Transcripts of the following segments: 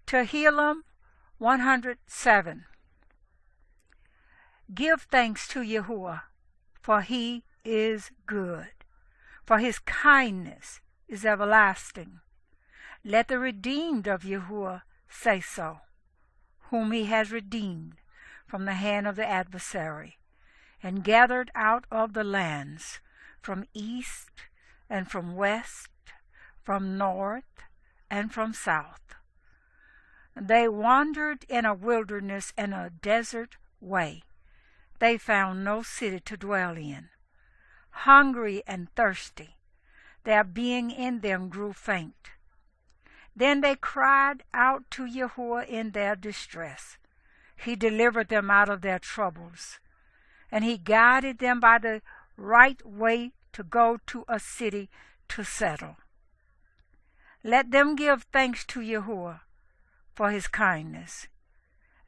Tehillim 107. Give thanks to Yehua, for he is good, for his kindness is everlasting. Let the redeemed of Yehua say so, whom he has redeemed from the hand of the adversary, and gathered out of the lands, from east and from west, from north and from south. They wandered in a wilderness and a desert way. They found no city to dwell in. Hungry and thirsty, their being in them grew faint. Then they cried out to Yehua in their distress. He delivered them out of their troubles, and he guided them by the right way to go to a city to settle. Let them give thanks to Yehua for his kindness,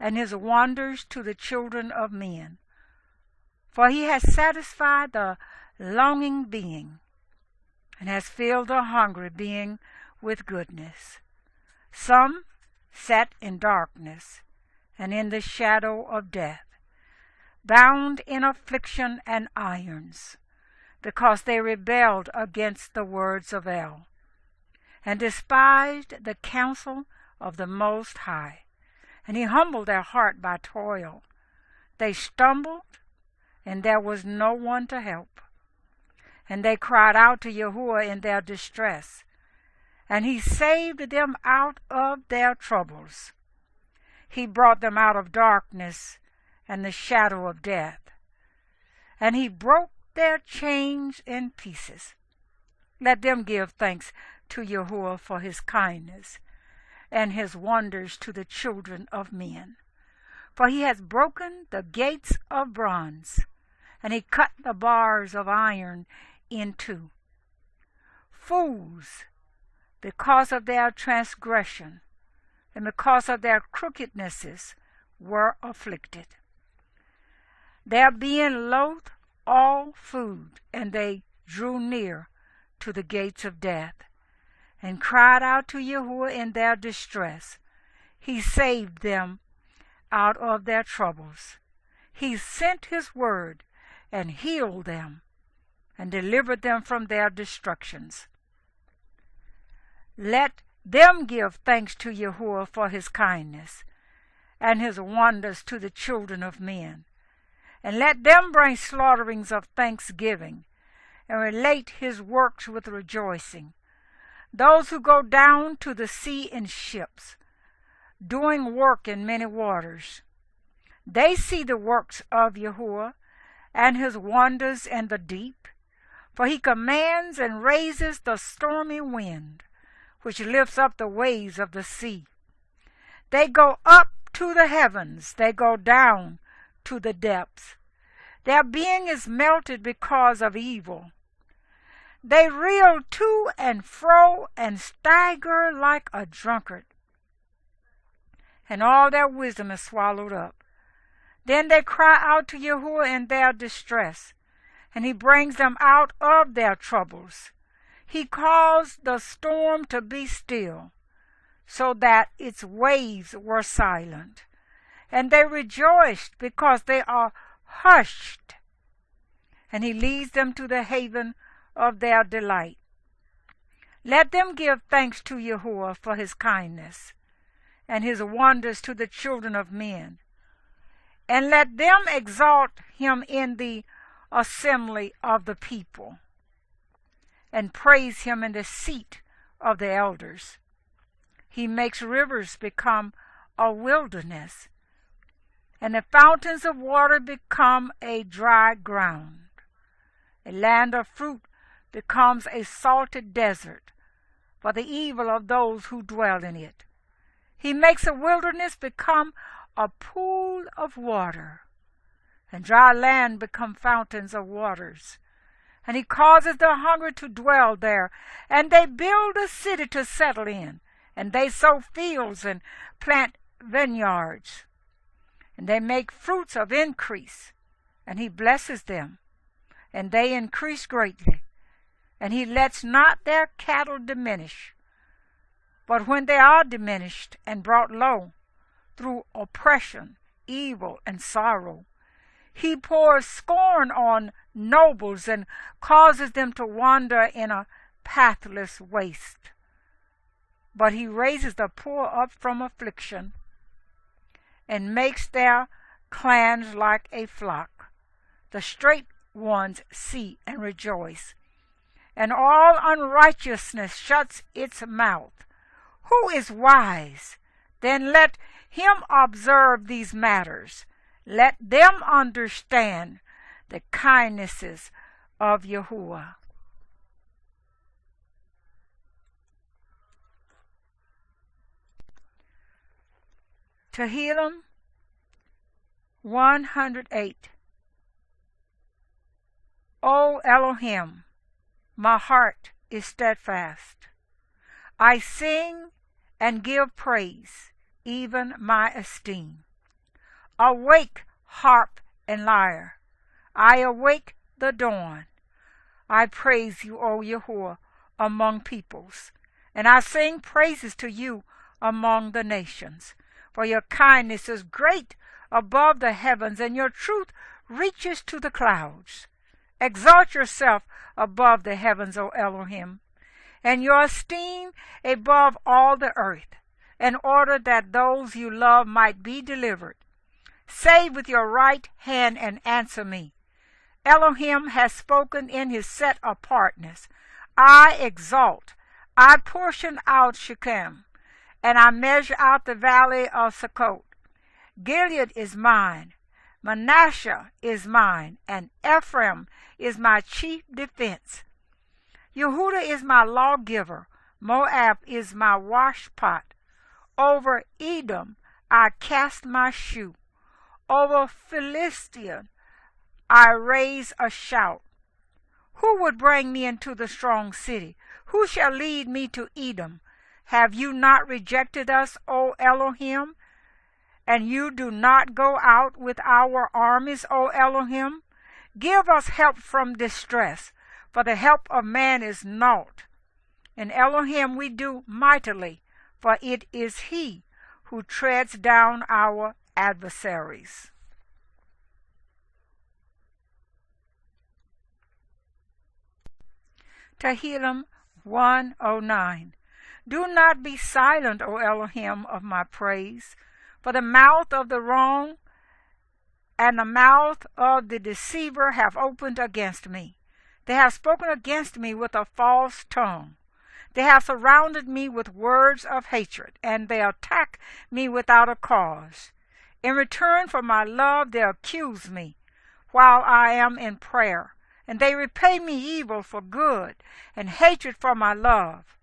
and his wonders to the children of men. For he has satisfied the longing being, and has filled the hungry being with goodness. Some sat in darkness and in the shadow of death, bound in affliction and irons, because they rebelled against the words of El, and despised the counsel of the Most High. And he humbled their heart by toil. They stumbled, and there was no one to help. And they cried out to Yehua in their distress, and he saved them out of their troubles. He brought them out of darkness and the shadow of death, and he broke their chains in pieces. Let them give thanks to Yehua for his kindness, and his wonders to the children of men. For he has broken the gates of bronze, and he cut the bars of iron in two. Fools, because of their transgression, and because of their crookednesses, were afflicted. Their being loath all food, and they drew near to the gates of death, and cried out to Yehua in their distress. He saved them out of their troubles. He sent his word and healed them, and delivered them from their destructions. Let them give thanks to Yehua for his kindness, and his wonders to the children of men. And let them bring slaughterings of thanksgiving, and relate his works with rejoicing. Those who go down to the sea in ships, doing work in many waters, they see the works of Yehua, and his wonders in the deep. For he commands and raises the stormy wind, which lifts up the waves of the sea. They go up to the heavens, they go down to the depths. Their being is melted because of evil. They reel to and fro and stagger like a drunkard, and all their wisdom is swallowed up. Then they cry out to Yehua in their distress, and he brings them out of their troubles. He caused the storm to be still, so that its waves were silent. And they rejoiced because they are hushed. And he leads them to the haven of their delight. Let them give thanks to Yehua for his kindness, and his wonders to the children of men. And let them exalt him in the assembly of the people, and praise him in the seat of the elders. He makes rivers become a wilderness, and the fountains of water become a dry ground. A land of fruit becomes a salted desert for the evil of those who dwell in it. He makes a wilderness become a pool of water, and dry land become fountains of waters. And he causes the hungry to dwell there, and they build a city to settle in, and they sow fields and plant vineyards. And they make fruits of increase, and he blesses them, and they increase greatly. And he lets not their cattle diminish, But when they are diminished and brought low through oppression, evil, and sorrow, he pours scorn on nobles and causes them to wander in a pathless waste. But he raises the poor up from affliction and makes their clans like a flock. The straight ones see and rejoice, and all unrighteousness shuts its mouth. Who is wise? Then let him observe these matters. Let them understand the kindnesses of Yahweh. Tehillim 108. O Elohim, my heart is steadfast. I sing and give praise, even my esteem. Awake, harp and lyre. I awake the dawn. I praise you, O Yahweh, among peoples, and I sing praises to you among the nations. For your kindness is great above the heavens, and your truth reaches to the clouds. Exalt yourself above the heavens, O Elohim, and your esteem above all the earth, in order that those you love might be delivered. Save with your right hand and answer me. Elohim has spoken in his set apartness. I exalt. I portion out Shechem, and I measure out the valley of Sukkot. Gilead is mine, Manasseh is mine, and Ephraim is my chief defense. Yehuda is my lawgiver, Moab is my washpot. Over Edom I cast my shoe. Over Philistia I raise a shout. Who would bring me into the strong city? Who shall lead me to Edom? Have you not rejected us, O Elohim? And you do not go out with our armies, O Elohim? Give us help from distress, for the help of man is naught. In Elohim we do mightily, for it is he who treads down our adversaries. Tehillim 109. Do not be silent, O Elohim, of my praise, for the mouth of the wrong and the mouth of the deceiver have opened against me. They have spoken against me with a false tongue. They have surrounded me with words of hatred, and they attack me without a cause. In return for my love, they accuse me while I am in prayer, and they repay me evil for good and hatred for my love.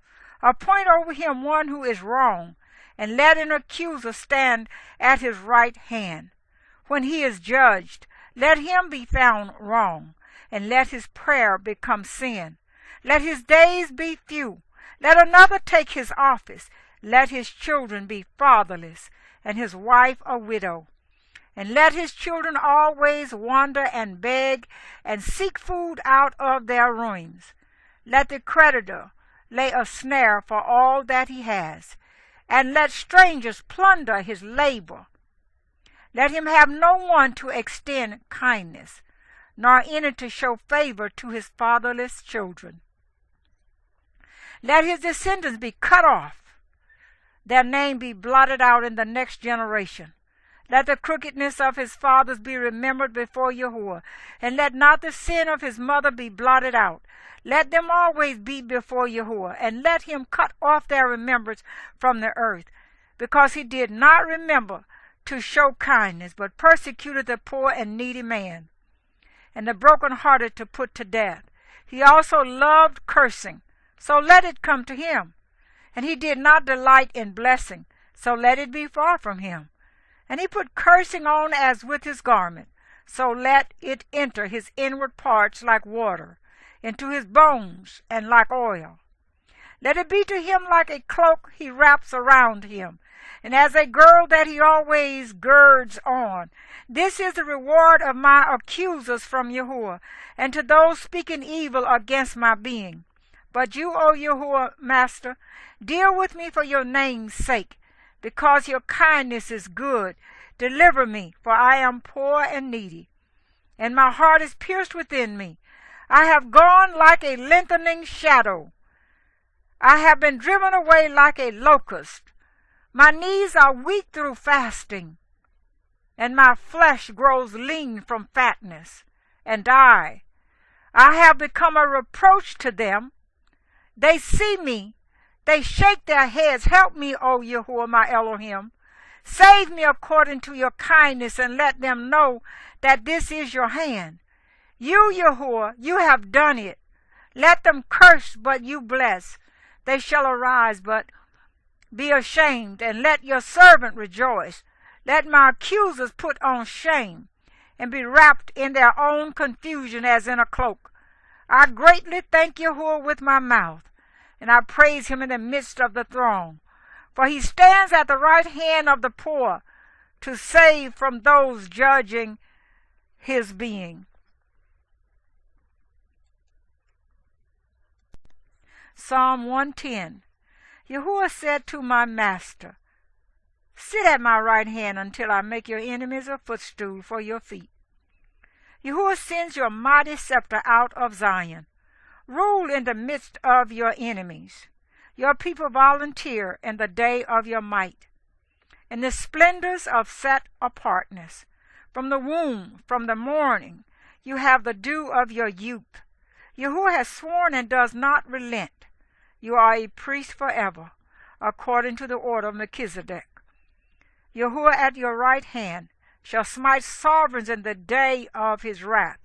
Appoint over him one who is wrong, and let an accuser stand at his right hand. When he is judged, let him be found wrong, and let his prayer become sin. Let his days be few. Let another take his office. Let his children be fatherless, and his wife a widow. And let his children always wander and beg, and seek food out of their ruins. Let the creditor lay a snare for all that he has, and let strangers plunder his labor. Let him have no one to extend kindness, nor any to show favor to his fatherless children. Let his descendants be cut off, their name be blotted out in the next generation. Let the crookedness of his fathers be remembered before Yahweh, and let not the sin of his mother be blotted out. Let them always be before Yahweh, and let him cut off their remembrance from the earth, because he did not remember to show kindness, but persecuted the poor and needy man, and the brokenhearted to put to death. He also loved cursing, so let it come to him. And he did not delight in blessing, so let it be far from him. And he put cursing on as with his garment, so let it enter his inward parts like water, into his bones and like oil. Let it be to him like a cloak he wraps around him, and as a girdle that he always girds on. This is the reward of my accusers from Yahweh, and to those speaking evil against my being. But you, O Yahweh, Master, deal with me for your name's sake, because your kindness is good. Deliver me, for I am poor and needy, and my heart is pierced within me. I have gone like a lengthening shadow. I have been driven away like a locust. My knees are weak through fasting, and my flesh grows lean from fatness, and I have become a reproach to them. They see me, they shake their heads. Help me, O Yahweh, my Elohim. Save me according to your kindness, and let them know that this is your hand. You, Yahweh, you have done it. Let them curse, but you bless. They shall arise, but be ashamed, and let your servant rejoice. Let my accusers put on shame, and be wrapped in their own confusion as in a cloak. I greatly thank Yahweh with my mouth, and I praise him in the midst of the throng. For he stands at the right hand of the poor to save from those judging his being. Psalm 110. Yahweh said to my master, sit at my right hand until I make your enemies a footstool for your feet. Yahweh sends your mighty scepter out of Zion. Rule in the midst of your enemies. Your people volunteer in the day of your might, in the splendors of set apartness. From the womb, from the morning, you have the dew of your youth. Yahweh has sworn and does not relent. You are a priest forever, according to the order of Melchizedek. Yahweh at your right hand shall smite sovereigns in the day of his wrath.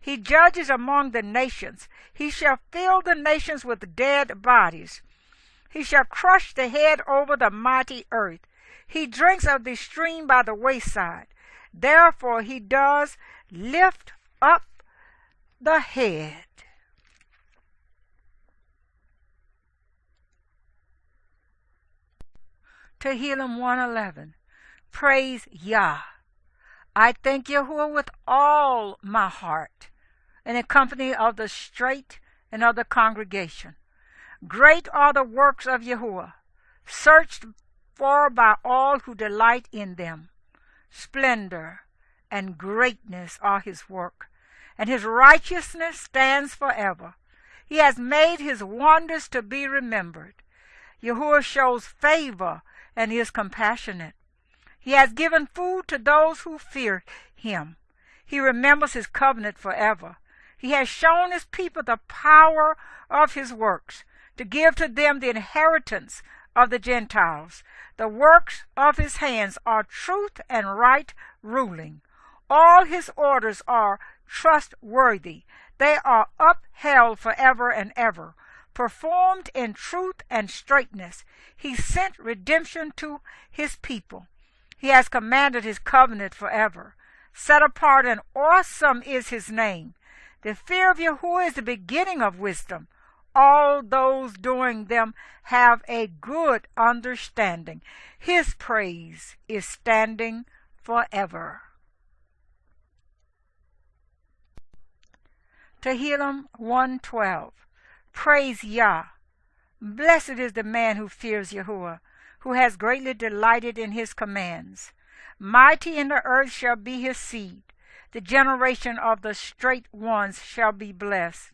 He judges among the nations. He shall fill the nations with dead bodies. He shall crush the head over the mighty earth. He drinks of the stream by the wayside. Therefore he does lift up the head. Tehillim 1:11. Praise Yah. I thank Yahweh with all my heart, in the company of the straight and of the congregation. Great are the works of Yahweh, searched for by all who delight in them. Splendor and greatness are his work, and his righteousness stands forever. He has made his wonders to be remembered. Yahweh shows favor and is compassionate. He has given food to those who fear him. He remembers his covenant forever. He has shown his people the power of his works, to give to them the inheritance of the Gentiles. The works of his hands are truth and right ruling. All his orders are trustworthy. They are upheld forever and ever, performed in truth and straightness. He sent redemption to his people. He has commanded his covenant forever. Set apart and awesome is his name. The fear of Yahweh is the beginning of wisdom. All those doing them have a good understanding. His praise is standing forever. Tehillim 1:12. Praise Yah. Blessed is the man who fears Yahweh, who has greatly delighted in his commands. Mighty in the earth shall be his seed. The generation of the straight ones shall be blessed.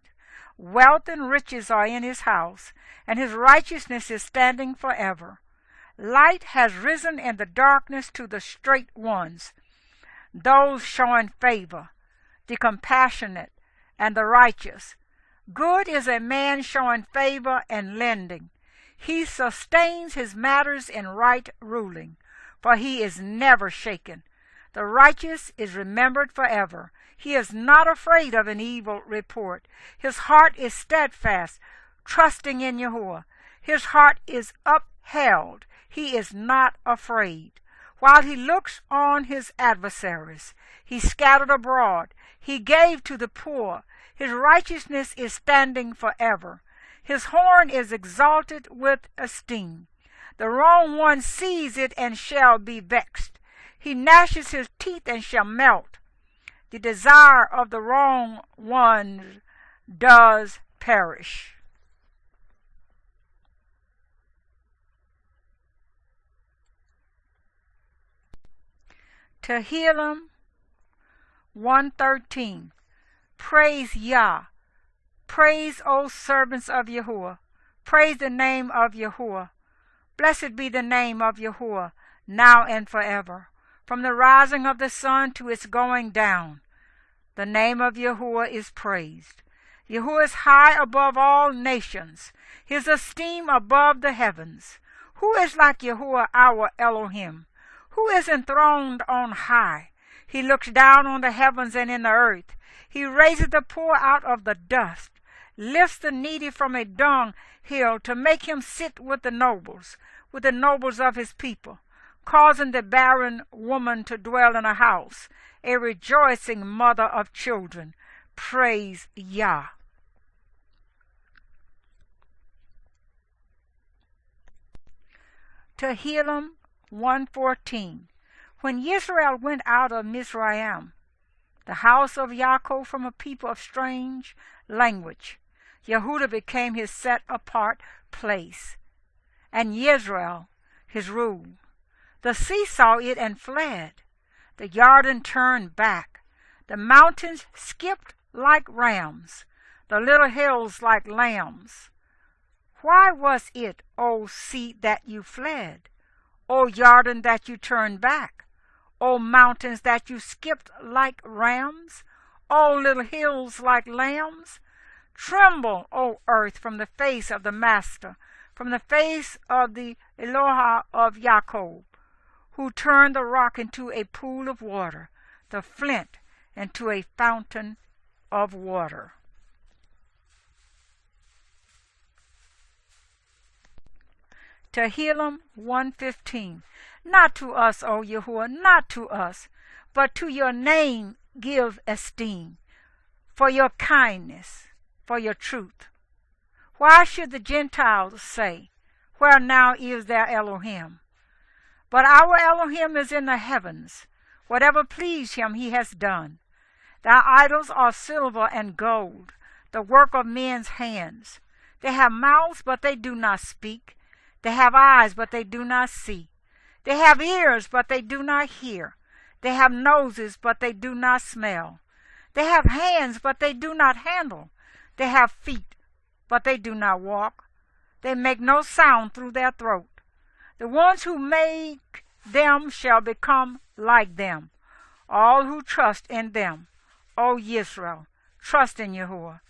Wealth and riches are in his house, and his righteousness is standing forever. Light has risen in the darkness to the straight ones, those showing favor, the compassionate, and the righteous. Good is a man showing favor and lending. He sustains his matters in right ruling, for he is never shaken. The righteous is remembered forever. He is not afraid of an evil report. His heart is steadfast, trusting in Yahweh. His heart is upheld. He is not afraid. While he looks on his adversaries, he scattered abroad. He gave to the poor. His righteousness is standing forever. His horn is exalted with esteem. The wrong one sees it and shall be vexed. He gnashes his teeth and shall melt. The desire of the wrong one does perish. Tehillim 1:13. Praise Yah. Praise, O servants of Yahweh. Praise the name of Yahweh. Blessed be the name of Yahweh, now and forever. From the rising of the sun to its going down, the name of Yahweh is praised. Yahweh is high above all nations, his esteem above the heavens. Who is like Yahweh our Elohim? Who is enthroned on high? He looks down on the heavens and in the earth. He raises the poor out of the dust, lifts the needy from a dunghill to make him sit with the nobles of his people, causing the barren woman to dwell in a house, a rejoicing mother of children. Praise Yah. Tehillim 1:14. When Israel went out of Mizraim, the house of Yaakov from a people of strange language, Yehudah became his set-apart place, and Yisrael his rule. The sea saw it and fled. The Jordan turned back. The mountains skipped like rams, the little hills like lambs. Why was it, O sea, that you fled? O Jordan, that you turned back? O mountains, that you skipped like rams? O little hills like lambs? Tremble, O earth, from the face of the Master, from the face of the Eloah of Yaakov, who turned the rock into a pool of water, the flint into a fountain of water. Tehillim 1:15. Not to us, O Yahuwah, not to us, but to your name give esteem, for your kindness, for your truth. Why should the Gentiles say, where now is their Elohim? But our Elohim is in the heavens. Whatever pleased him he has done. Thy idols are silver and gold, the work of men's hands. They have mouths, but they do not speak. They have eyes, but they do not see. They have ears, but they do not hear. They have noses, but they do not smell. They have hands, but they do not handle. They have feet, but they do not walk. They make no sound through their throat. The ones who make them shall become like them. All who trust in them, O Yisrael, trust in Yahuwah.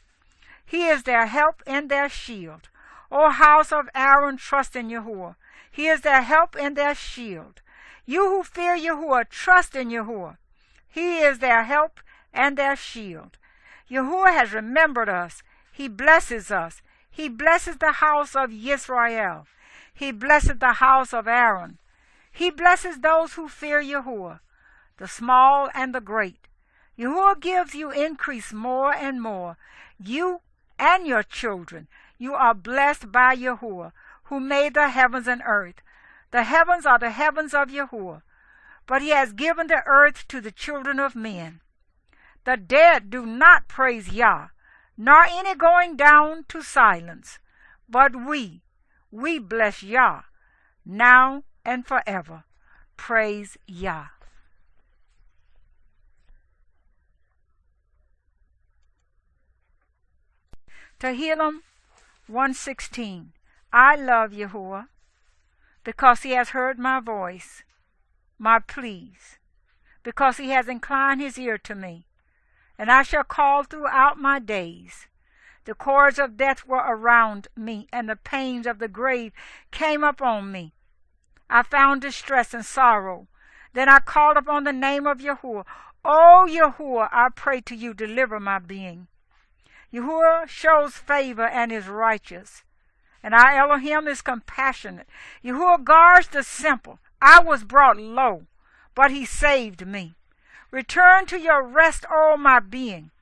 He is their help and their shield. O house of Aaron, trust in Yahuwah. He is their help and their shield. You who fear Yahuwah, trust in Yahuwah. He is their help and their shield. Yahuwah has remembered us. He blesses us. He blesses the house of Yisrael. He blesses the house of Aaron. He blesses those who fear Yahuwah, the small and the great. Yahuwah gives you increase more and more. You and your children. You are blessed by Yahuwah, who made the heavens and earth. The heavens are the heavens of Yahuwah, but he has given the earth to the children of men. The dead do not praise Yah, nor any going down to silence. But we bless Yah, now and forever. Praise Yah. Tehillim 1:16. I love Yahuwah, because he has heard my voice, my pleas, because he has inclined his ear to me. And I shall call throughout my days. The cords of death were around me, and the pains of the grave came upon me. I found distress and sorrow. Then I called upon the name of Yahuwah. O Yahuwah, I pray to you, deliver my being. Yahuwah shows favor and is righteous, and our Elohim is compassionate. Yahuwah guards the simple. I was brought low, but he saved me. Return to your rest, O my being,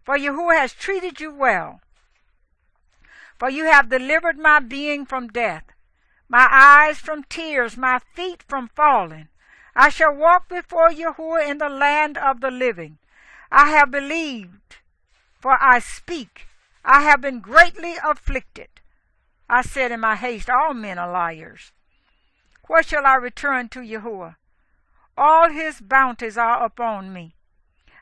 for Yahuwah has treated you well. For you have delivered my being from death, my eyes from tears, my feet from falling. I shall walk before Yahuwah in the land of the living. I have believed, for I speak. I have been greatly afflicted. I said in my haste, all men are liars. Where shall I return to Yahuwah? All his bounties are upon me.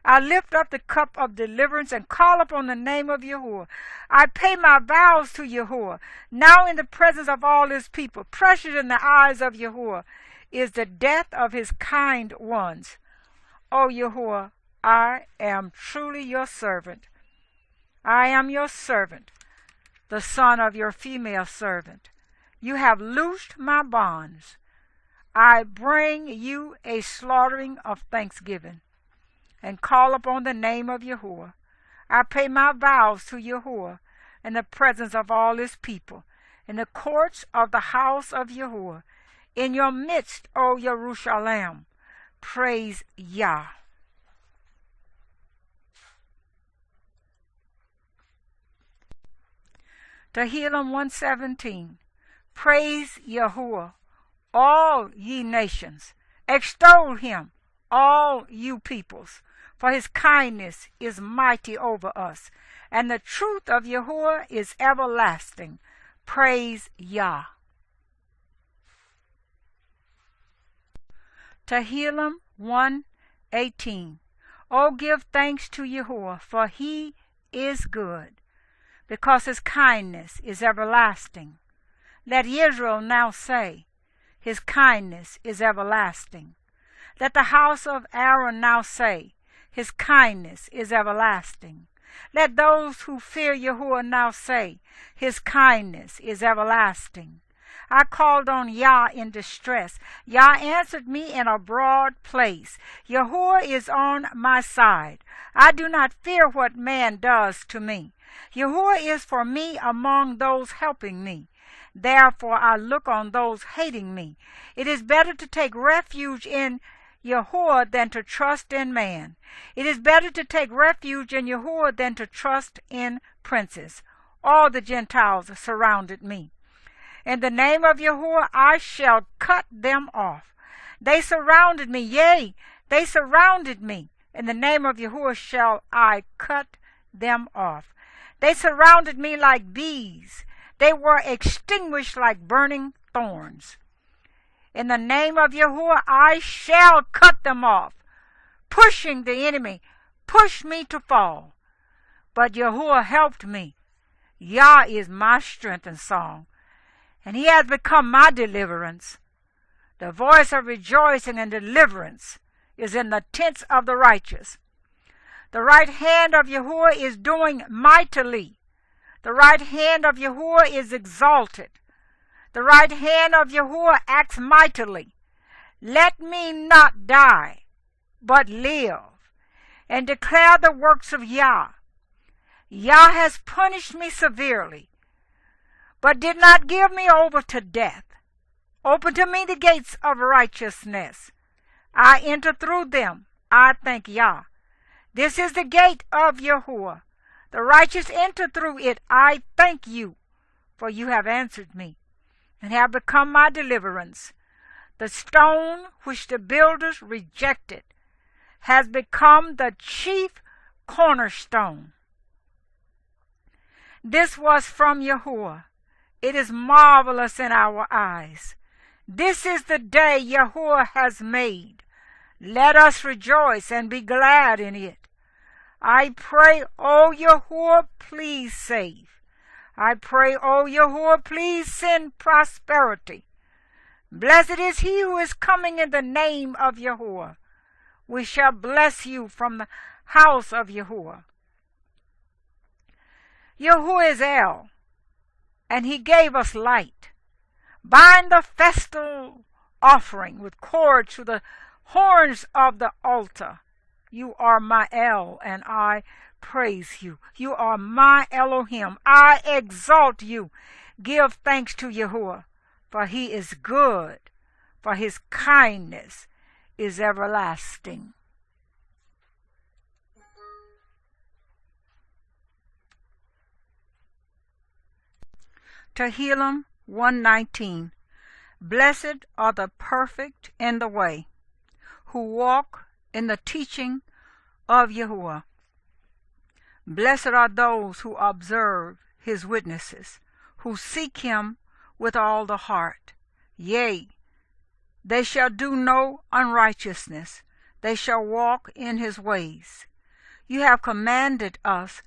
I lift up the cup of deliverance and call upon the name of Yahweh. I pay my vows to Yahweh, now in the presence of all his people. Precious in the eyes of Yahweh is the death of his kind ones. O Yahweh, I am truly your servant. I am your servant, the son of your female servant. You have loosed my bonds. I bring you a slaughtering of thanksgiving, and call upon the name of Yahweh. I pay my vows to Yahweh in the presence of all his people, in the courts of the house of Yahweh. In your midst, O Jerusalem, praise Yah. Tehillim 117. Praise Yahweh, all ye nations. Extol him, all you peoples. For his kindness is mighty over us, and the truth of Yahweh is everlasting. Praise Yah. Tehillim 1:18. O give thanks to Yahweh, for he is good, because his kindness is everlasting. Let Israel now say, his kindness is everlasting. Let the house of Aaron now say, his kindness is everlasting. Let those who fear Yahweh now say, his kindness is everlasting. I called on Yah in distress. Yah answered me in a broad place. Yahweh is on my side. I do not fear what man does to me. Yahweh is for me among those helping me. Therefore I look on those hating me. It is better to take refuge in Yahweh than to trust in man. It is better to take refuge in Yahweh than to trust in princes. All the Gentiles surrounded me. In the name of Yahweh I shall cut them off. They surrounded me, yea, they surrounded me. In the name of Yahweh shall I cut them off. They surrounded me like bees. They were extinguished like burning thorns. In the name of Yahweh I shall cut them off, pushing the enemy, push me to fall. But Yahweh helped me. Yah is my strength and song, and he has become my deliverance. The voice of rejoicing and deliverance is in the tents of the righteous. The right hand of Yahweh is doing mightily. The right hand of Yahweh is exalted. The right hand of Yahweh acts mightily. Let me not die, but live, and declare the works of Yah. Yah has punished me severely, but did not give me over to death. Open to me the gates of righteousness. I enter through them. I thank Yah. This is the gate of Yahweh. The righteous enter through it. I thank you, for you have answered me, and have become my deliverance. The stone which the builders rejected has become the chief cornerstone. This was from Yahweh. It is marvelous in our eyes. This is the day Yahweh has made. Let us rejoice and be glad in it. I pray, O Yahweh, please save. I pray, O Yahweh, please send prosperity. Blessed is he who is coming in the name of Yahweh. We shall bless you from the house of Yahweh. Yahweh is El, and he gave us light. Bind the festal offering with cords to the horns of the altar. You are my El, and I praise you. You are my Elohim. I exalt you. Give thanks to Yahweh, for he is good, for his kindness is everlasting. Tehillim 119. Blessed are the perfect in the way, who walk in the teaching of Yahweh. Blessed are those who observe his witnesses, who seek him with all the heart. Yea, They shall do no unrighteousness. They shall walk in his ways. You have commanded us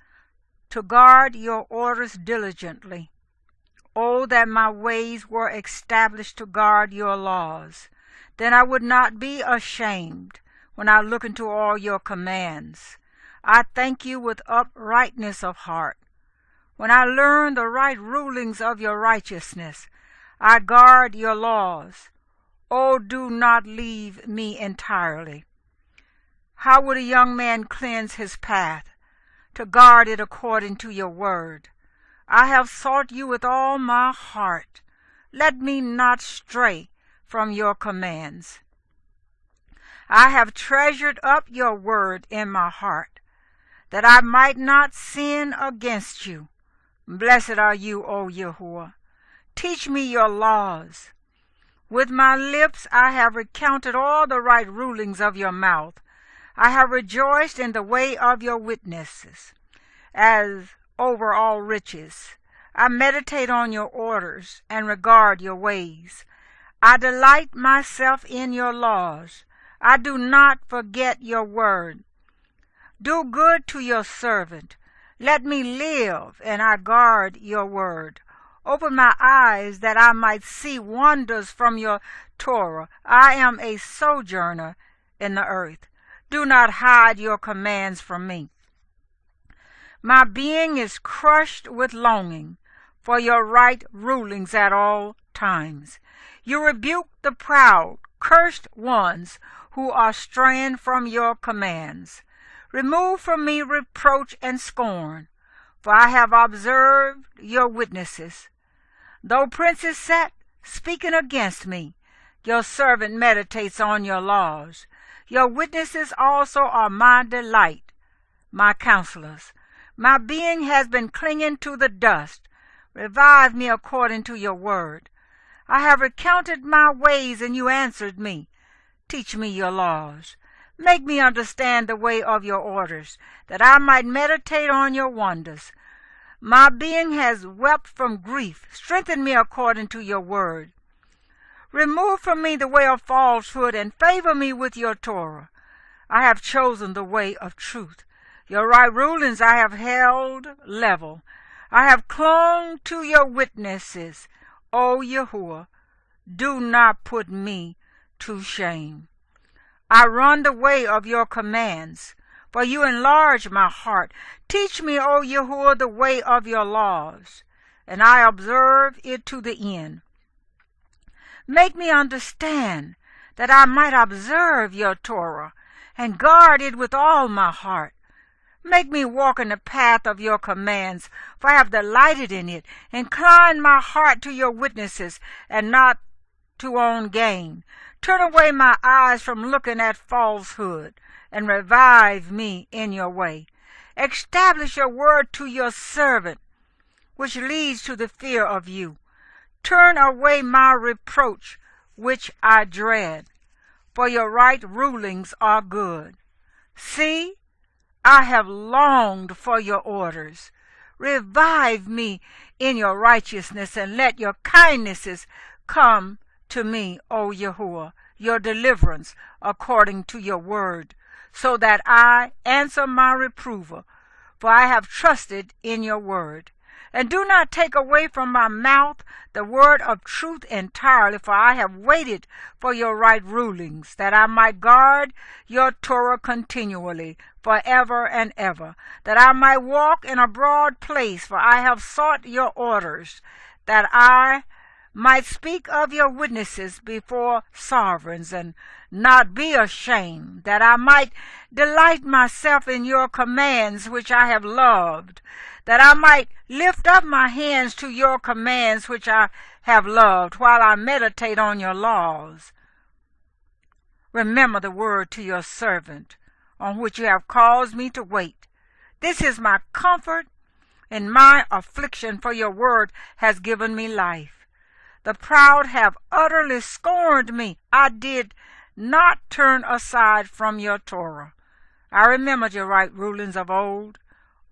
to guard your orders diligently. Oh, that my ways were established to guard your laws. Then I would not be ashamed when I look into all your commands. I thank you with uprightness of heart. When I learn the right rulings of your righteousness, I guard your laws. Oh, do not leave me entirely. How would a young man cleanse his path? To guard it according to your word. I have sought you with all my heart. Let me not stray from your commands. I have treasured up your word in my heart, that I might not sin against you. Blessed are you, O Yahweh. Teach me your laws. With my lips I have recounted all the right rulings of your mouth. I have rejoiced in the way of your witnesses, as over all riches. I meditate on your orders and regard your ways. I delight myself in your laws. I do not forget your word. Do good to your servant. Let me live, and I guard your word. Open my eyes that I might see wonders from your Torah. I am a sojourner in the earth. Do not hide your commands from me. My being is crushed with longing for your right rulings at all times. You rebuke the proud, cursed ones who are straying from your commands. Remove from me reproach and scorn, for I have observed your witnesses. Though princes sat speaking against me, your servant meditates on your laws. Your witnesses also are my delight, my counselors. My being has been clinging to the dust. Revive me according to your word. I have recounted my ways, and you answered me. Teach me your laws. Make me understand the way of your orders, that I might meditate on your wonders. My being has wept from grief. Strengthen me according to your word. Remove from me the way of falsehood, and favor me with your Torah. I have chosen the way of truth. Your right rulings I have held level. I have clung to your witnesses. O Yahweh, do not put me to shame. I run the way of your commands, for you enlarge my heart. Teach me, O Yahweh, the way of your laws, and I observe it to the end. Make me understand, that I might observe your Torah, and guard it with all my heart. Make me walk in the path of your commands, for I have delighted in it. Incline my heart to your witnesses, and not to own gain. Turn away my eyes from looking at falsehood, and revive me in your way. Establish your word to your servant, which leads to the fear of you. Turn away my reproach, which I dread, for your right rulings are good. See, I have longed for your orders. Revive me in your righteousness, and let your kindnesses come to me, O Yahweh, your deliverance according to your word, so that I answer my reprover, for I have trusted in your word. And do not take away from my mouth the word of truth entirely, for I have waited for your right rulings, that I might guard your Torah continually, forever and ever, that I might walk in a broad place, for I have sought your orders, that I might speak of your witnesses before sovereigns, and not be ashamed, that I might delight myself in your commands which I have loved, that I might lift up my hands to your commands which I have loved, while I meditate on your laws. Remember the word to your servant, on which you have caused me to wait. This is my comfort in my affliction, for your word has given me life. The proud have utterly scorned me. I did not turn aside from your Torah. I remembered your right rulings of old,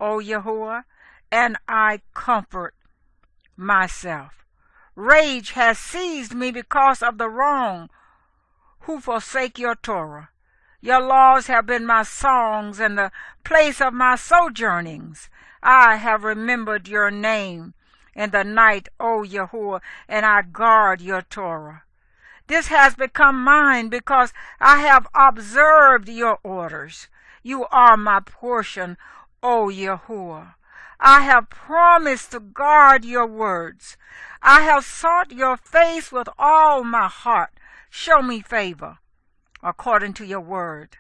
O Yahweh, and I comfort myself. Rage has seized me because of the wrong who forsake your Torah. Your laws have been my songs and the place of my sojournings. I have remembered your name in the night, O Yahweh, and I guard your Torah. This has become mine because I have observed your orders. You are my portion, O Yahweh. I have promised to guard your words. I have sought your face with all my heart. Show me favor according to your word.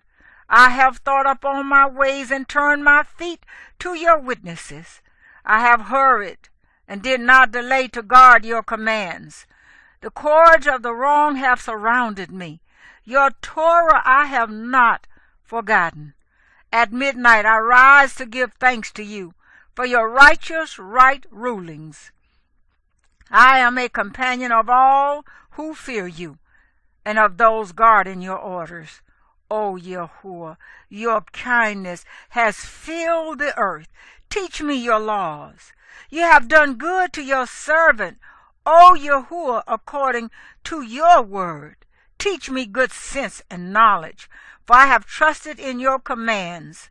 I have thought upon my ways and turned my feet to your witnesses. I have hurried and did not delay to guard your commands. The cords of the wrong have surrounded me. Your Torah I have not forgotten. At midnight I rise to give thanks to you for your righteous right rulings. I am a companion of all who fear you, and of those guarding your orders. O Yahweh, your kindness has filled the earth. Teach me your laws. You have done good to your servant, O Yahweh, according to your word. Teach me good sense and knowledge, for I have trusted in your commands.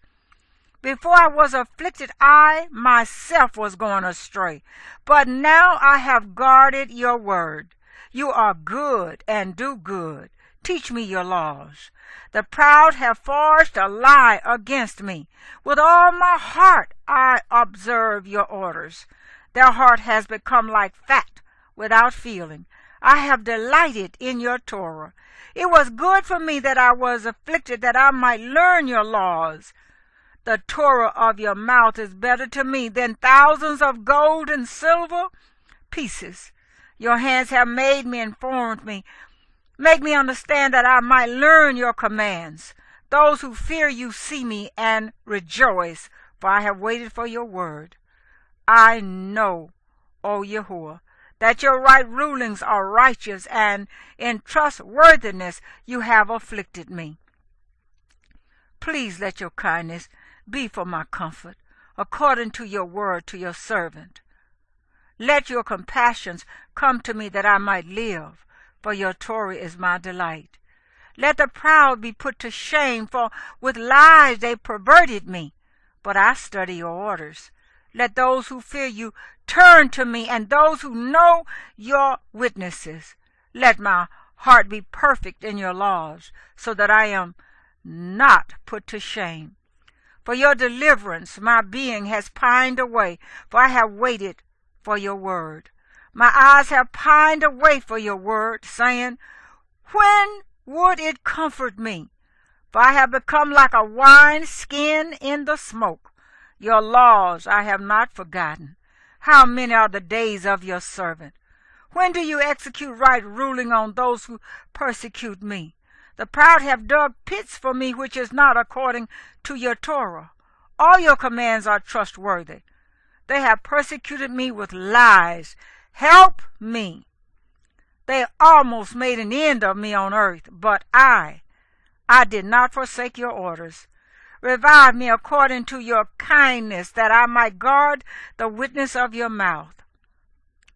Before I was afflicted, I myself was going astray, but now I have guarded your word. You are good and do good. Teach me your laws. The proud have forged a lie against me. With all my heart I observe your orders. Their heart has become like fat without feeling. I have delighted in your Torah. It was good for me that I was afflicted, that I might learn your laws. The Torah of your mouth is better to me than thousands of gold and silver pieces. Your hands have made me and formed me. Make me understand that I might learn your commands. Those who fear you see me and rejoice, for I have waited for your word. I know, O Yahweh, that your right rulings are righteous, and in trustworthiness you have afflicted me. Please let your kindness be for my comfort, according to your word to your servant. Let your compassions come to me that I might live, for your Torah is my delight. Let the proud be put to shame, for with lies they perverted me. But I study your orders. Let those who fear you turn to me, and those who know your witnesses. Let my heart be perfect in your laws, so that I am not put to shame. For your deliverance my being has pined away, for I have waited for your word. My eyes have pined away for your word, saying, when would it comfort me? For I have become like a wine skin in the smoke. Your laws I have not forgotten. How many are the days of your servant? When do you execute right ruling on those who persecute me? The proud have dug pits for me, which is not according to your Torah. All your commands are trustworthy. They have persecuted me with lies. Help me. They almost made an end of me on earth, but I did not forsake your orders. Revive me according to your kindness, that I might guard the witness of your mouth.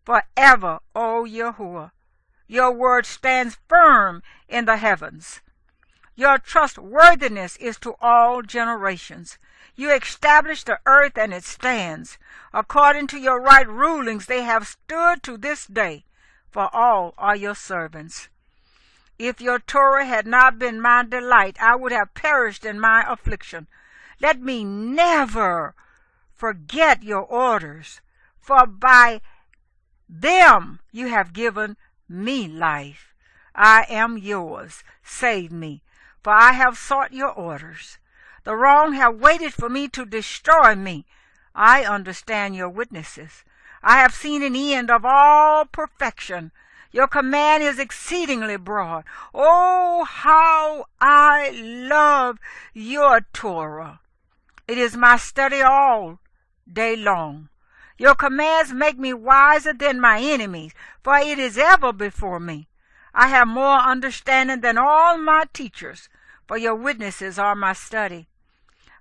Forever, O Yahweh, your word stands firm in the heavens. Your trustworthiness is to all generations. You establish the earth, and it stands. According to your right rulings they have stood to this day, for all are your servants. If your Torah had not been my delight, I would have perished in my affliction. Let me never forget your orders, for by them you have given me life. I am yours. Save me, for I have sought your orders. The wrong have waited for me to destroy me. I understand your witnesses. I have seen an end of all perfection. Your command is exceedingly broad. Oh, how I love your Torah. It is my study all day long. Your commands make me wiser than my enemies, for it is ever before me. I have more understanding than all my teachers, for your witnesses are my study.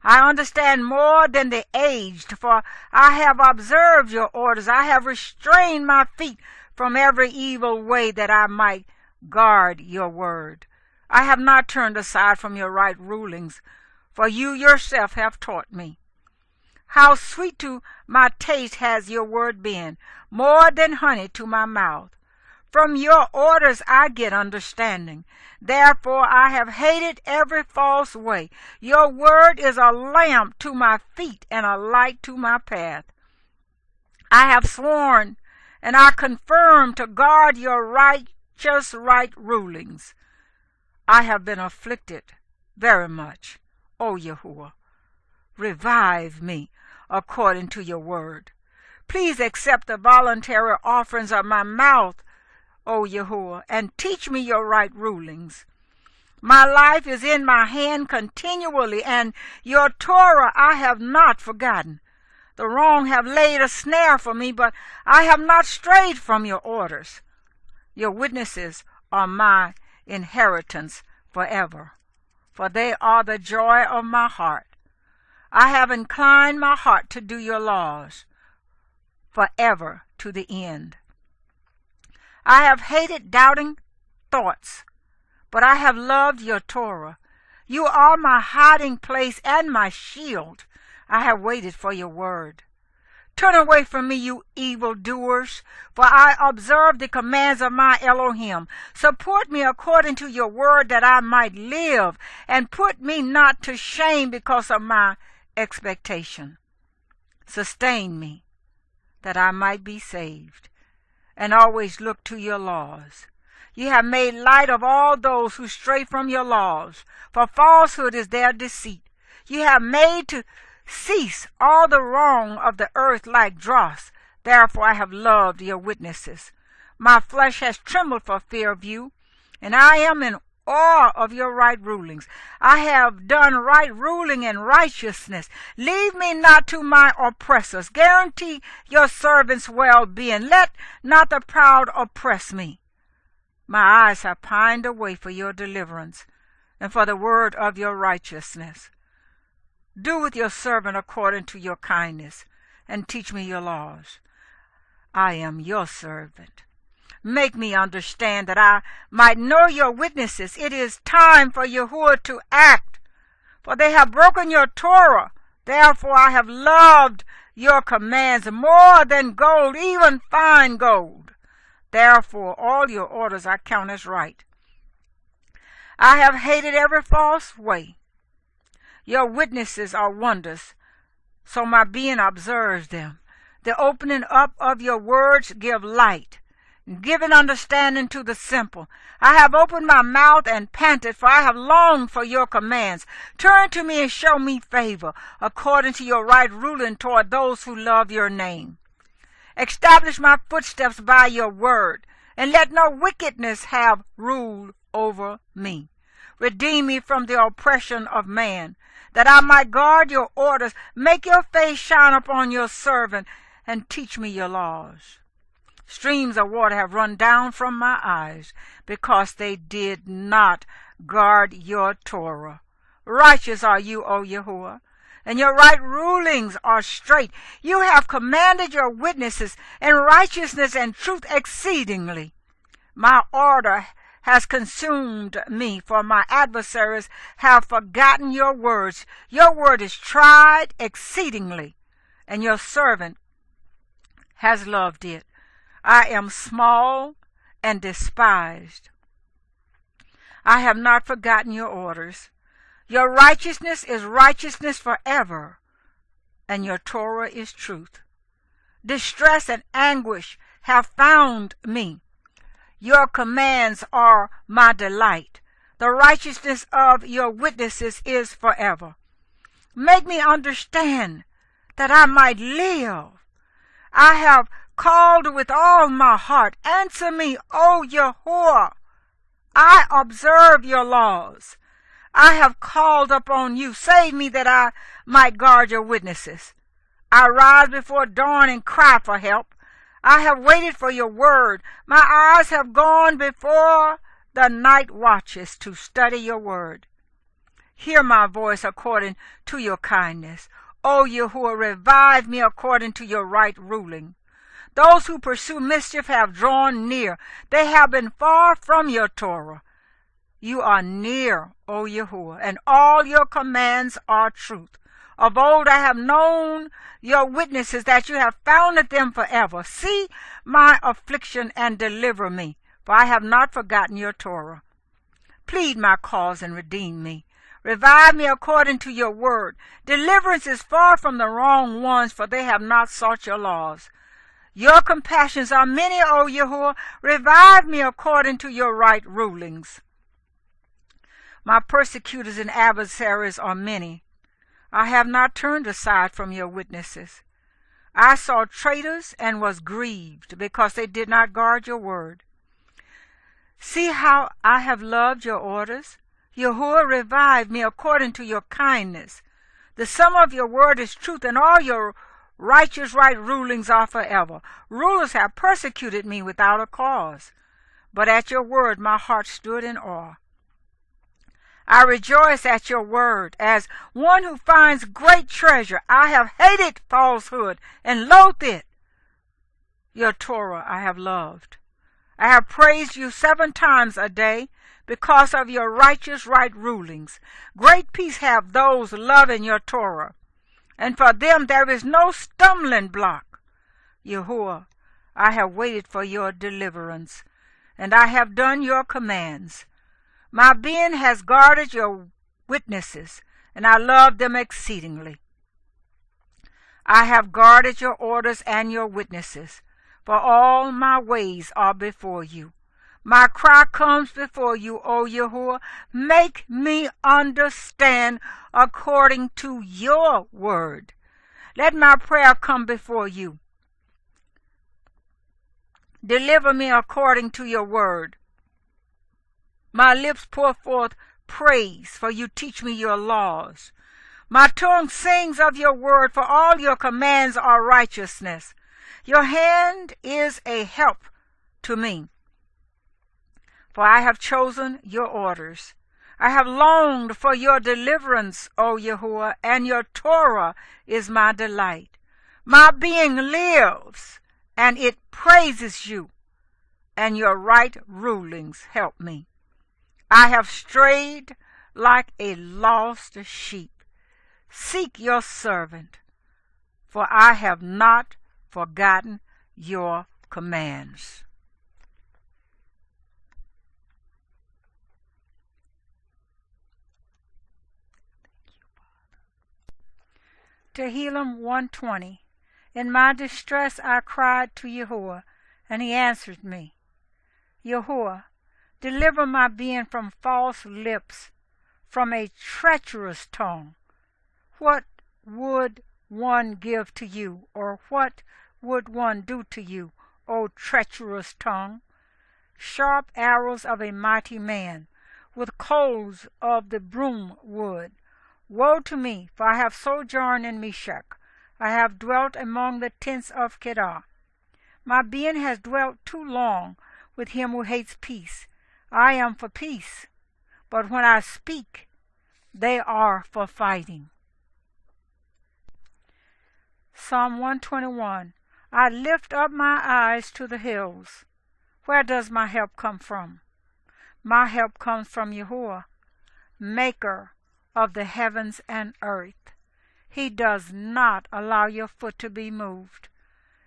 I understand more than the aged, for I have observed your orders. I have restrained my feet from every evil way, that I might guard your word. I have not turned aside from your right rulings, for you yourself have taught me. How sweet to my taste has your word been, more than honey to my mouth. From your orders I get understanding. Therefore I have hated every false way. Your word is a lamp to my feet and a light to my path. I have sworn and I confirm to guard your righteous right rulings. I have been afflicted very much, O Yahweh. Revive me according to your word. Please accept the voluntary offerings of my mouth, O Yahweh, and teach me your right rulings. My life is in my hand continually, and your Torah I have not forgotten. The wrong have laid a snare for me, but I have not strayed from your orders. Your witnesses are my inheritance forever, for they are the joy of my heart. I have inclined my heart to do your laws forever to the end. I have hated doubting thoughts, but I have loved your Torah. You are my hiding place and my shield. I have waited for your word. Turn away from me, you evildoers, for I observe the commands of my Elohim. Support me according to your word, that I might live, and put me not to shame because of my expectation. Sustain me, that I might be saved, and always look to your laws. You have made light of all those who stray from your laws, for falsehood is their deceit. You have made to cease all the wrong of the earth like dross. Therefore I have loved your witnesses. My flesh has trembled for fear of you, and I am in awe of your right rulings. I have done right ruling and righteousness. Leave me not to my oppressors. Guarantee your servants' well-being. Let not the proud oppress me. My eyes have pined away for your deliverance, and for the word of your righteousness. Do with your servant according to your kindness, and teach me your laws. I am your servant. Make me understand, that I might know your witnesses. It is time for Yahuwah to act, for they have broken your Torah. Therefore I have loved your commands more than gold, even fine gold. Therefore all your orders I count as right. I have hated every false way. Your witnesses are wonders, so my being observes them. The opening up of your words give light, giving understanding to the simple. I have opened my mouth and panted, for I have longed for your commands. Turn to me and show me favor, according to your right ruling toward those who love your name. Establish my footsteps by your word, and let no wickedness have rule over me. Redeem me from the oppression of man, that I might guard your orders. Make your face shine upon your servant, and teach me your laws. Streams of water have run down from my eyes, because they did not guard your Torah. Righteous are you, O Yahuwah, and your right rulings are straight. You have commanded your witnesses in righteousness and truth exceedingly. My order has consumed me, for my adversaries have forgotten your words. Your word is tried exceedingly, and your servant has loved it. I am small and despised. I have not forgotten your orders. Your righteousness is righteousness forever, and your Torah is truth. Distress and anguish have found me. Your commands are my delight. The righteousness of your witnesses is forever. Make me understand, that I might live. I have called with all my heart. Answer me, O Yahweh. I observe your laws. I have called upon you. Save me, that I might guard your witnesses. I rise before dawn and cry for help. I have waited for your word. My eyes have gone before the night watches to study your word. Hear my voice according to your kindness. O Yahuwah, revive me according to your right ruling. Those who pursue mischief have drawn near. They have been far from your Torah. You are near, O Yahweh, and all your commands are truth. Of old I have known your witnesses, that you have founded them forever. See my affliction and deliver me, for I have not forgotten your Torah. Plead my cause and redeem me. Revive me according to your word. Deliverance is far from the wrong ones, for they have not sought your laws. Your compassions are many, O Yahweh. Revive me according to your right rulings. My persecutors and adversaries are many. I have not turned aside from your witnesses. I saw traitors and was grieved, because they did not guard your word. See how I have loved your orders. Yahweh, revive me according to your kindness. The sum of your word is truth, and all your righteous right rulings are forever. Rulers have persecuted me without a cause, but at your word my heart stood in awe. I rejoice at your word as one who finds great treasure. I have hated falsehood and loathed it. Your Torah I have loved. I have praised you 7 times a day because of your righteous right rulings. Great peace have those loving your Torah, and for them there is no stumbling block. Yahweh, I have waited for your deliverance, and I have done your commands. My being has guarded your witnesses, and I love them exceedingly. I have guarded your orders and your witnesses, for all my ways are before you. My cry comes before you, O Yahweh. Make me understand according to your word. Let my prayer come before you. Deliver me according to your word. My lips pour forth praise, for you teach me your laws. My tongue sings of your word, for all your commands are righteousness. Your hand is a help to me, for I have chosen your orders. I have longed for your deliverance, O Yahweh, and your Torah is my delight. My being lives, and it praises you, and your right rulings help me. I have strayed like a lost sheep. Seek your servant, for I have not forgotten your commands. Tehillim 120. In my distress I cried to Yahweh, and he answered me. Yahweh, deliver my being from false lips, from a treacherous tongue. What would one give to you, or what would one do to you, O treacherous tongue? Sharp arrows of a mighty man, with coals of the broom wood. Woe to me, for I have sojourned in Meshach. I have dwelt among the tents of Kedar. My being has dwelt too long with him who hates peace. I am for peace, but when I speak, they are for fighting. Psalm 121. I lift up my eyes to the hills. Where does my help come from? My help comes from Yahweh, maker of the heavens and earth. He does not allow your foot to be moved.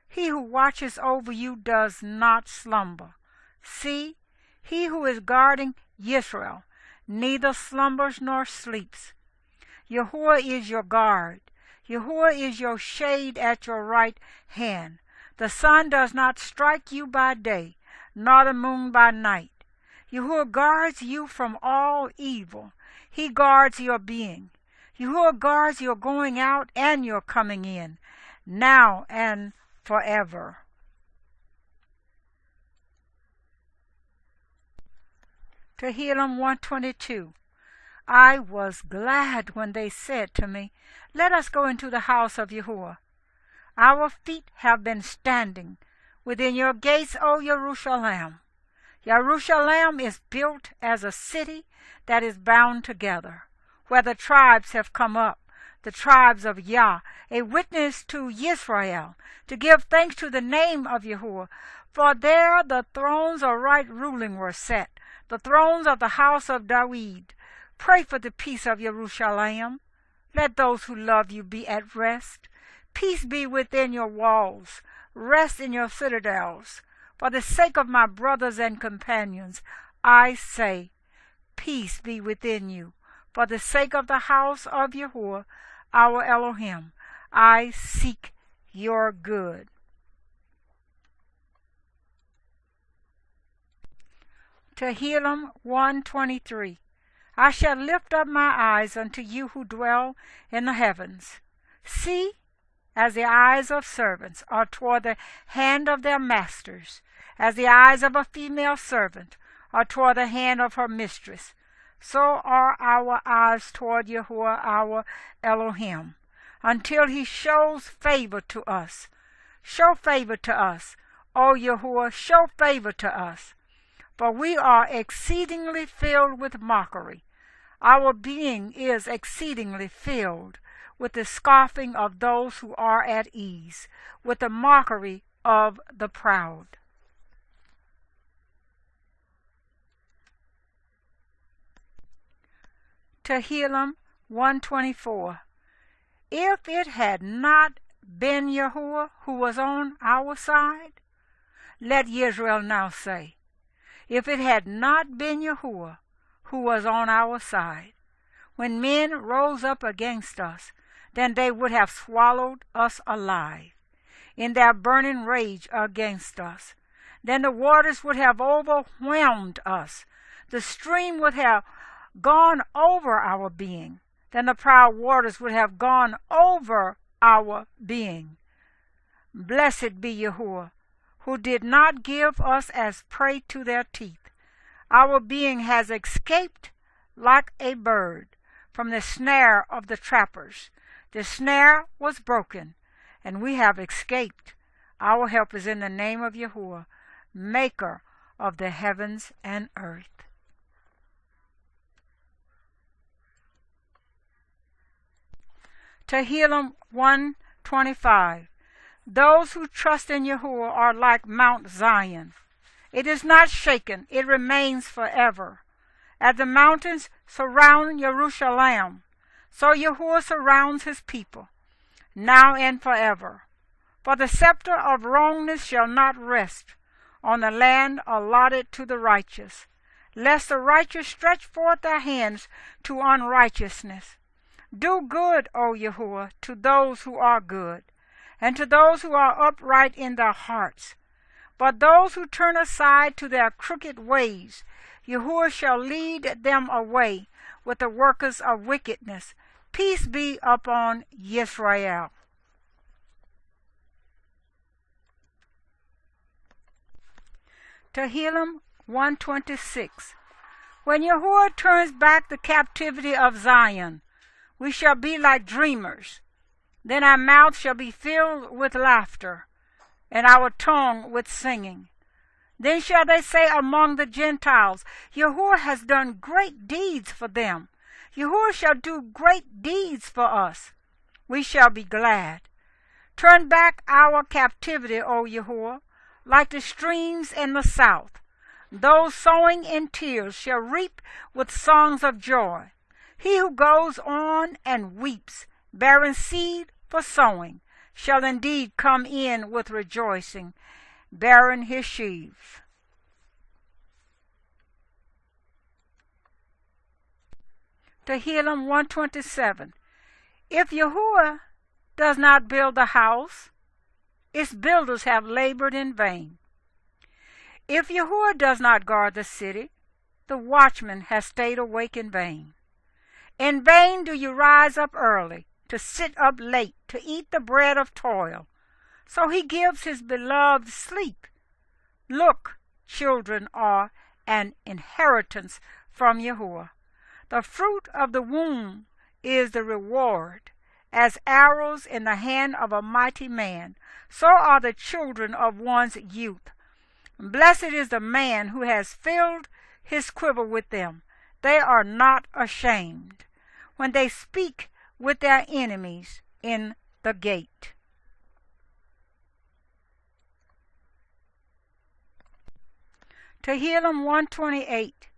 He who watches over you does not slumber. See, he who is guarding Israel neither slumbers nor sleeps. Yahweh is your guard. Yahweh is your shade at your right hand. The sun does not strike you by day, nor the moon by night. Yahweh guards you from all evil. He guards your being. Yahweh guards your going out and your coming in, now and forever. Tehillim 122. I was glad when they said to me, let us go into the house of Yahweh. Our feet have been standing within your gates, O Jerusalem. Jerusalem is built as a city that is bound together, where the tribes have come up, the tribes of Yah, a witness to Israel, to give thanks to the name of Yahweh. For there the thrones of right ruling were set. the thrones of the house of David. Pray for the peace of Jerusalem. Let those who love you be at rest. Peace be within your walls. Rest in your citadels. For the sake of my brothers and companions, I say, peace be within you. For the sake of the house of Yahweh, our Elohim, I seek your good. Tehillim 1:23. I shall lift up my eyes unto you who dwell in the heavens. See, as the eyes of servants are toward the hand of their masters, as the eyes of a female servant are toward the hand of her mistress, so are our eyes toward Yahweh our Elohim, until he shows favor to us. Show favor to us, O Yahweh, show favor to us. For we are exceedingly filled with mockery. Our being is exceedingly filled with the scoffing of those who are at ease, with the mockery of the proud. Tehillim 1:24. If it had not been Yahweh who was on our side, let Israel now say, if it had not been Yahweh who was on our side, when men rose up against us, then they would have swallowed us alive in their burning rage against us. Then the waters would have overwhelmed us. The stream would have gone over our being. Then the proud waters would have gone over our being. Blessed be Yahweh, who did not give us as prey to their teeth. Our being has escaped like a bird from the snare of the trappers. The snare was broken, and we have escaped. Our help is in the name of Yahweh, maker of the heavens and earth. Tehillim 1:25. Those who trust in Yahweh are like Mount Zion. It is not shaken, it remains forever. As the mountains surround Jerusalem, so Yahweh surrounds his people, now and forever. For the scepter of wrongness shall not rest on the land allotted to the righteous, lest the righteous stretch forth their hands to unrighteousness. Do good, O Yahweh, to those who are good, and to those who are upright in their hearts. But those who turn aside to their crooked ways, Yahweh shall lead them away with the workers of wickedness. Peace be upon Yisrael. Tehillim 1:26. When Yahweh turns back the captivity of Zion, we shall be like dreamers. Then our mouth shall be filled with laughter, and our tongue with singing. Then shall they say among the Gentiles, Yahweh has done great deeds for them. Yahweh shall do great deeds for us. We shall be glad. Turn back our captivity, O Yahweh, like the streams in the south. Those sowing in tears shall reap with songs of joy. He who goes on and weeps, bearing seed for sowing, shall indeed come in with rejoicing, bearing his sheaves. Tehillim 1:27. If Yahweh does not build the house, its builders have labored in vain. If Yahweh does not guard the city, the watchman has stayed awake in vain. In vain do you rise up early, to sit up late, to eat the bread of toil. So he gives his beloved sleep. Look, children are an inheritance from Yahweh. The fruit of the womb is the reward. As arrows in the hand of a mighty man, so are the children of one's youth. Blessed is the man who has filled his quiver with them. They are not ashamed when they speak with their enemies in the gate. Tehillim 1:28.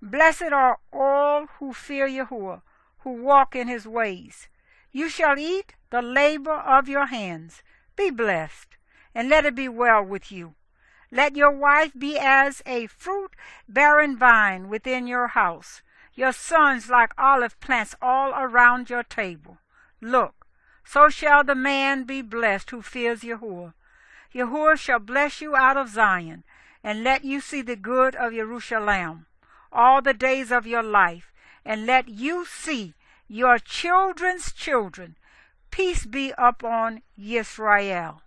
Blessed are all who fear Yahweh, who walk in his ways. You shall eat the labor of your hands. Be blessed, and let it be well with you. Let your wife be as a fruit-bearing vine within your house, your sons like olive plants all around your table. Look, so shall the man be blessed who fears Yahweh. Yahweh shall bless you out of Zion, and let you see the good of Jerusalem all the days of your life, and let you see your children's children. Peace be upon Yisrael.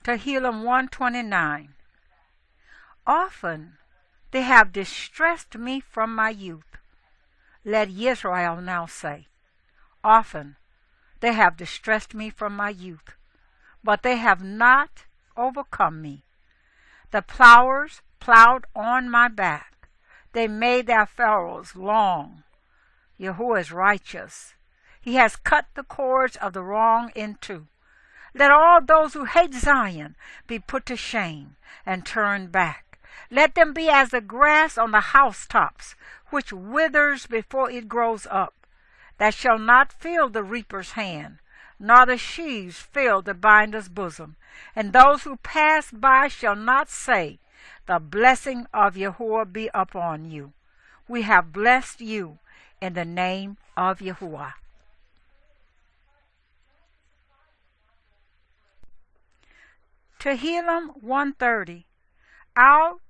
Tehillim 129. Often they have distressed me from my youth. Let Yisrael now say, often they have distressed me from my youth, but they have not overcome me. The plowers plowed on my back. They made their furrows long. Yahweh is righteous. He has cut the cords of the wrong in two. Let all those who hate Zion be put to shame and turn back. Let them be as the grass on the housetops, which withers before it grows up, that shall not feel the reaper's hand, nor the sheaves fill the binder's bosom. And those who pass by shall not say, the blessing of Yahweh be upon you. We have blessed you in the name of Yahweh. Tehillim 130. Out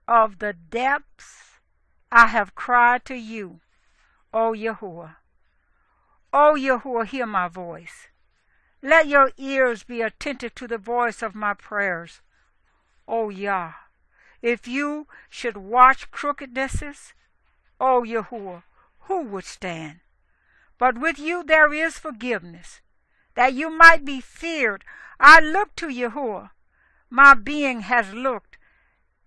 of the depths I have cried to you, O Yahweh. O Yahweh, hear my voice. Let your ears be attentive to the voice of my prayers. O Yah, if you should watch crookednesses, O Yahweh, who would stand? But with you there is forgiveness, that you might be feared. I look to Yahweh. My being has looked,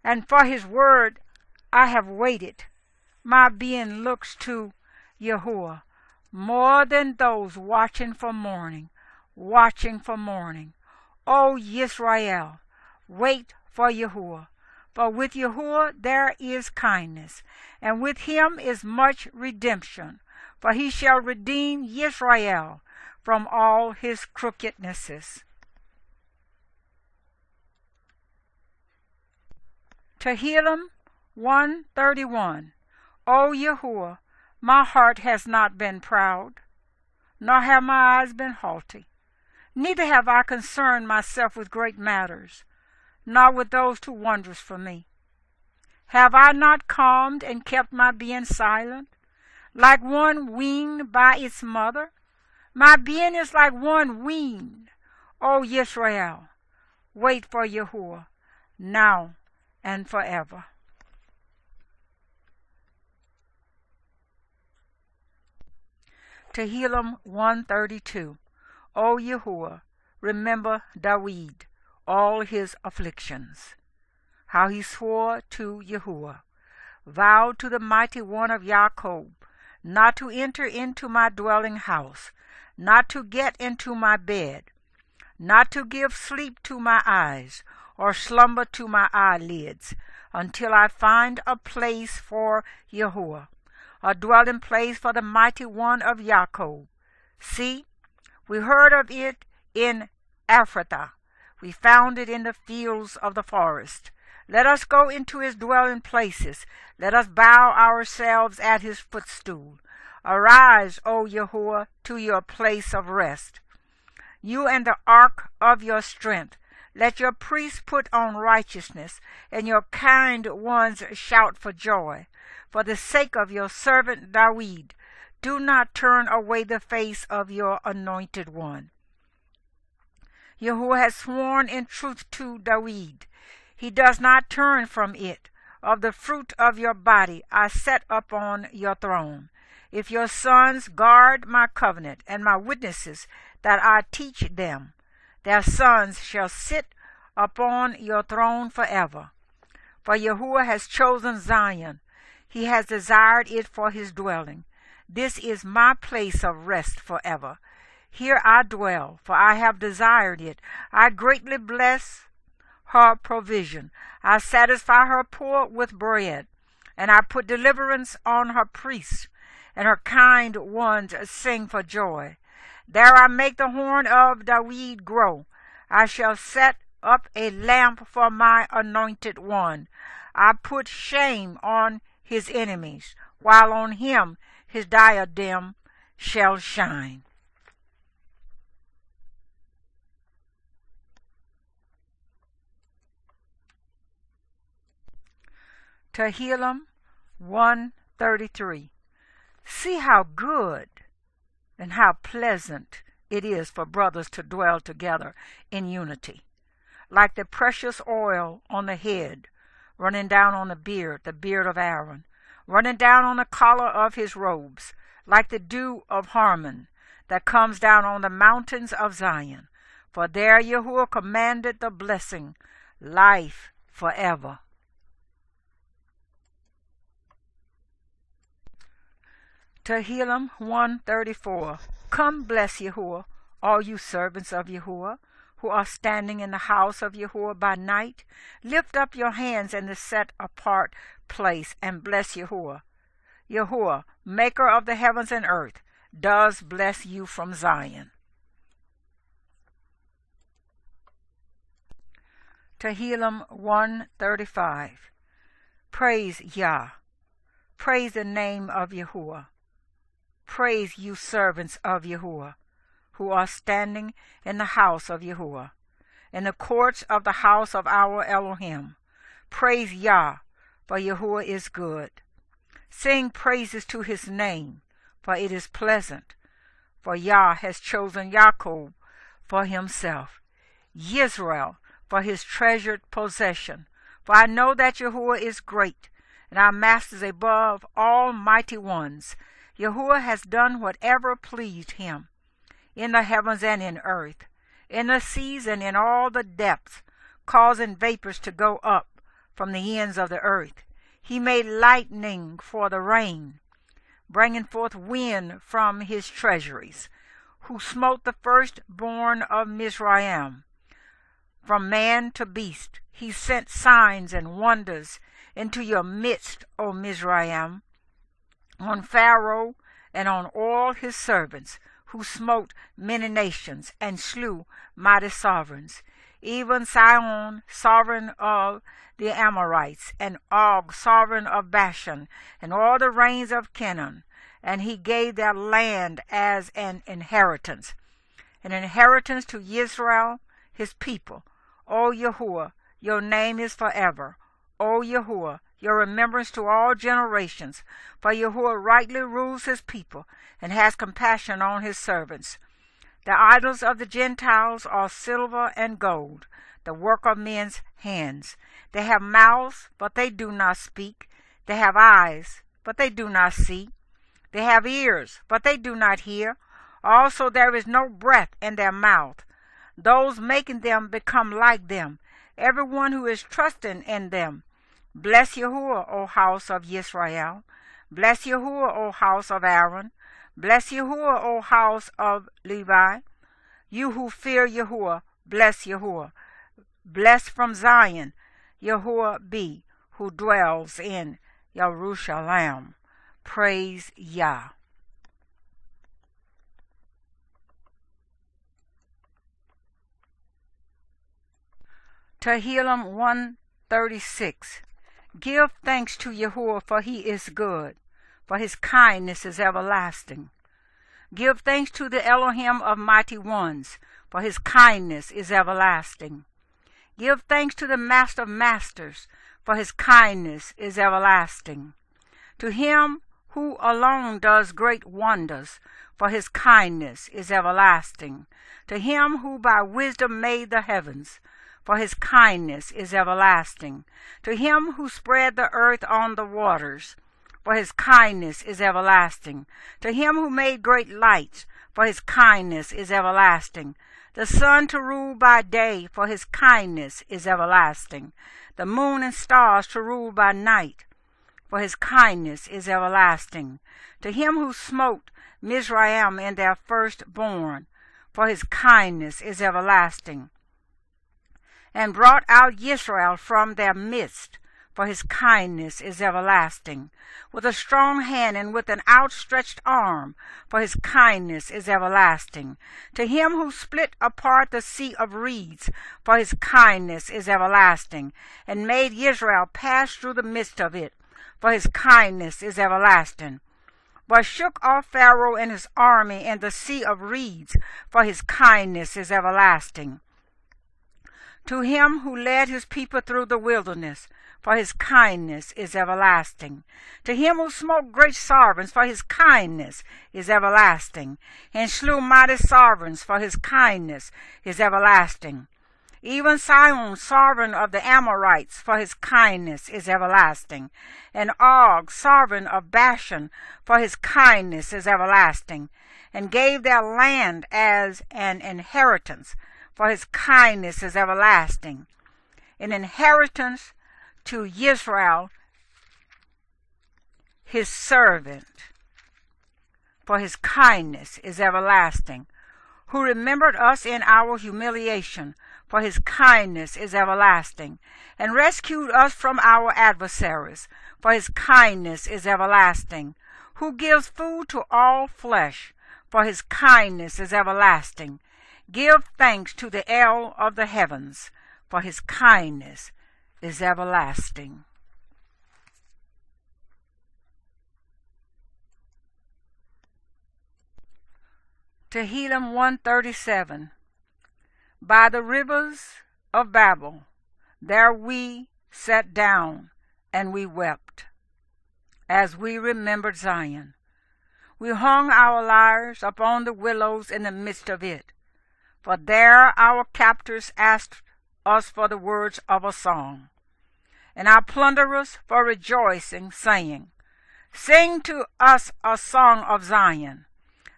and for his word I have waited. My being looks to Yahweh more than those watching for morning. O Yisrael, wait for Yahweh. For with Yahweh there is kindness, and with him is much redemption. For he shall redeem Yisrael from all his crookednesses. Tehillim 131. O Yahweh, my heart has not been proud, nor have my eyes been haughty. Neither have I concerned myself with great matters, nor with those too wondrous for me. Have I not calmed and kept my being silent, like one weaned by its mother? My being is like one weaned. O Yisrael, wait for Yahweh, now and forever. Tehillim 132. O Yahweh, remember David, all his afflictions, how he swore to Yahweh, vowed to the mighty one of Jacob, not to enter into my dwelling house, not to get into my bed, not to give sleep to my eyes, or slumber to my eyelids, until I find a place for Yahweh, a dwelling place for the mighty one of Jacob. See, we heard of it in Ephrathah. We found it in the fields of the forest. Let us go into his dwelling places. Let us bow ourselves at his footstool. Arise, O Yahweh, to your place of rest, you and the ark of your strength. Let your priests put on righteousness, and your kind ones shout for joy. For the sake of your servant David, do not turn away the face of your anointed one. Yahweh has sworn in truth to David. He does not turn from it. Of the fruit of your body I set upon your throne. If your sons guard my covenant and my witnesses that I teach them, their sons shall sit upon your throne forever. For Yahweh has chosen Zion. He has desired it for his dwelling. This is my place of rest forever. Here I dwell, for I have desired it. I greatly bless, her provision. I satisfy her poor with bread, and I put deliverance on her priests, and her kind ones sing for joy. There I make the horn of David grow. I shall set up a lamp for my anointed one. I put shame on his enemies, while on him his diadem shall shine. Tehillim 1:33. See how good and how pleasant it is for brothers to dwell together in unity, like the precious oil on the head, running down on the beard of Aaron, running down on the collar of his robes, like the dew of Hermon that comes down on the mountains of Zion. For there Yahweh commanded the blessing, life forever. Tehillim 1:34. Come, bless Yahweh, all you servants of Yahweh, who are standing in the house of Yahweh by night. Lift up your hands in the set-apart place and bless Yahweh. Yahweh, maker of the heavens and earth, does bless you from Zion. Tehillim 1:35. Praise Yah. Praise the name of Yahweh. Praise you servants of Yahweh, who are standing in the house of Yahweh, in the courts of the house of our Elohim. Praise Yah, for Yahweh is good. Sing praises to his name, for it is pleasant. For Yah has chosen Jacob for himself, Yisrael for his treasured possession. For I know that Yahweh is great, and our master is above all mighty ones. Yahweh has done whatever pleased him, in the heavens and in earth, in the seas and in all the depths, causing vapors to go up from the ends of the earth. He made lightning for the rain, bringing forth wind from his treasuries, who smote the firstborn of Mizraim. From man to beast, he sent signs and wonders into your midst, O Mizraim, on Pharaoh and on all his servants, who smote many nations and slew mighty sovereigns, even Sihon, sovereign of the Amorites, and Og, sovereign of Bashan, and all the reigns of Canaan. And he gave their land as an inheritance to Israel, his people. O Yahweh, your name is forever. O Yahweh, your remembrance to all generations. For Yahweh rightly rules his people, and has compassion on his servants. The idols of the Gentiles are silver and gold, the work of men's hands. They have mouths, but they do not speak. They have eyes, but they do not see. They have ears, but they do not hear. Also there is no breath in their mouth. Those making them become like them, everyone who is trusting in them. Bless Yahuwah, O house of Yisrael. Bless Yahuwah, O house of Aaron. Bless Yahuwah, O house of Levi. You who fear Yahuwah, bless Yahuwah. Bless from Zion, Yahuwah be, who dwells in Jerusalem. Praise Yah. Tehillim 1:36. Give thanks to Yahuwah, for he is good, for his kindness is everlasting. Give thanks to the Elohim of mighty ones, for his kindness is everlasting. Give thanks to the Master of masters, for his kindness is everlasting. To him who alone does great wonders, for his kindness is everlasting. To him who by wisdom made the heavens, for his kindness is everlasting. To him who spread the earth on the waters, for his kindness is everlasting. To him who made great lights, for his kindness is everlasting. The sun to rule by day, for his kindness is everlasting. The moon and stars to rule by night, for his kindness is everlasting. To him who smote Mizraim in their firstborn, for his kindness is everlasting. and brought out Israel from their midst, for his kindness is everlasting, with a strong hand and with an outstretched arm, for his kindness is everlasting. To him who split apart the sea of reeds, for his kindness is everlasting, and made Israel pass through the midst of it, for his kindness is everlasting. But shook off Pharaoh and his army in the sea of reeds, for his kindness is everlasting. To him who led his people through the wilderness, for his kindness is everlasting. To him who smote great sovereigns, for his kindness is everlasting, and slew mighty sovereigns, for his kindness is everlasting. Even Sihon, sovereign of the Amorites, for his kindness is everlasting, and Og, sovereign of Bashan, for his kindness is everlasting, and gave their land as an inheritance, for his kindness is everlasting. An inheritance to Israel, his servant, for his kindness is everlasting, who remembered us in our humiliation, for his kindness is everlasting, and rescued us from our adversaries, for his kindness is everlasting, who gives food to all flesh, for his kindness is everlasting. Give thanks to the El of the heavens, for his kindness is everlasting. Tehillim 137. By the rivers of Babel, there we sat down and we wept, as we remembered Zion. We hung our lyres upon the willows in the midst of it, for there our captors asked us for the words of a song, and our plunderers for rejoicing, saying, Sing to us a song of Zion.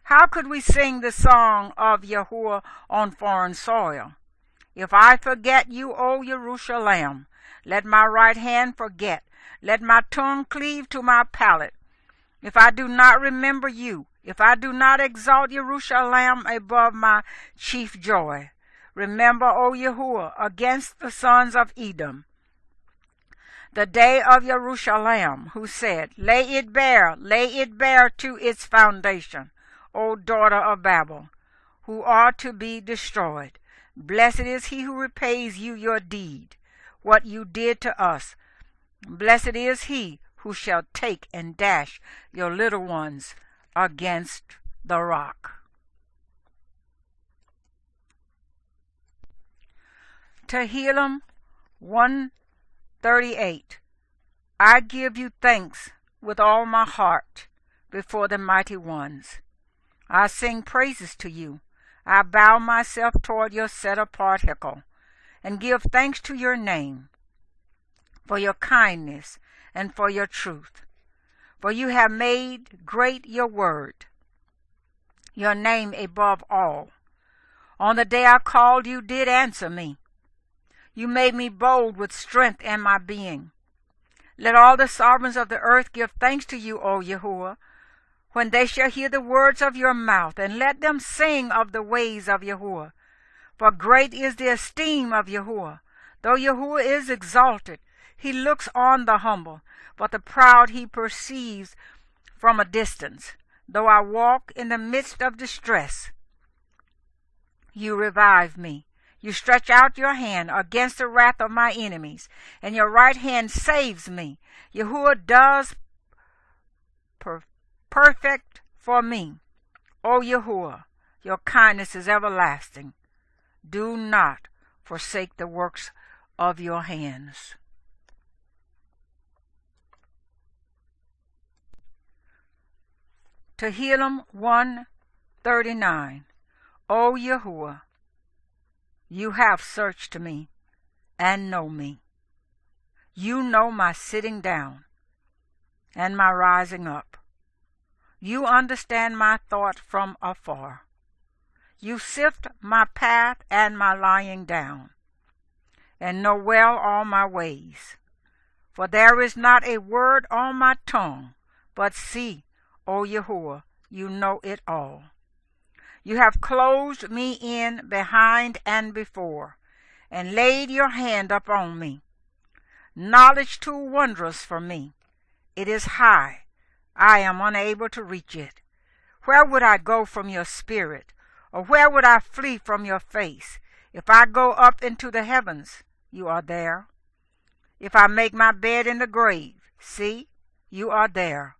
How could we sing the song of Yahweh on foreign soil? If I forget you, O Jerusalem, let my right hand forget, let my tongue cleave to my palate. If I do not remember you, if I do not exalt Jerusalem above my chief joy, remember, O Yahweh, against the sons of Edom, the day of Jerusalem, who said, lay it bare to its foundation, O daughter of Babel, who are to be destroyed. Blessed is he who repays you your deed, what you did to us. Blessed is he who shall take and dash your little ones against the rock. Tehillim 138. I give you thanks with all my heart before the mighty ones. I sing praises to you. I bow myself toward your set-apart heckle, and give thanks to your name, for your kindness and for your truth. For you have made great your word, your name above all. On the day I called, you did answer me. You made me bold with strength and my being. Let all the sovereigns of the earth give thanks to you, O Yahweh, when they shall hear the words of your mouth, and let them sing of the ways of Yahweh. For great is the esteem of Yahweh. Though Yahweh is exalted, he looks on the humble, but the proud he perceives from a distance. Though I walk in the midst of distress, you revive me. You stretch out your hand against the wrath of my enemies, and your right hand saves me. Yahweh does perfect for me. O Yahweh, your kindness is everlasting. Do not forsake the works of your hands. Tehillim 139. O Yahweh, you have searched me and know me. You know my sitting down and my rising up. You understand my thought from afar. You sift my path and my lying down, and know well all my ways. For there is not a word on my tongue, but see, O Yahweh, you know it all. You have closed me in behind and before, and laid your hand upon me. Knowledge too wondrous for me. It is high. I am unable to reach it. Where would I go from your spirit? Or where would I flee from your face? If I go up into the heavens, you are there. If I make my bed in the grave, see, you are there.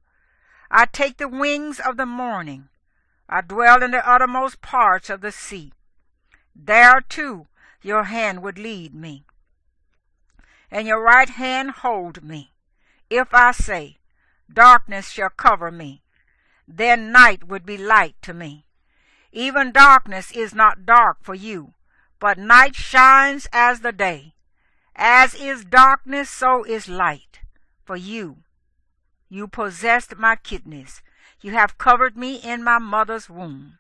I take the wings of the morning. I dwell in the uttermost parts of the sea. There, too, your hand would lead me, and your right hand hold me. If I say, darkness shall cover me, then night would be light to me. Even darkness is not dark for you, but night shines as the day. As is darkness, so is light for you. You possessed my kidneys. You have covered me in my mother's womb.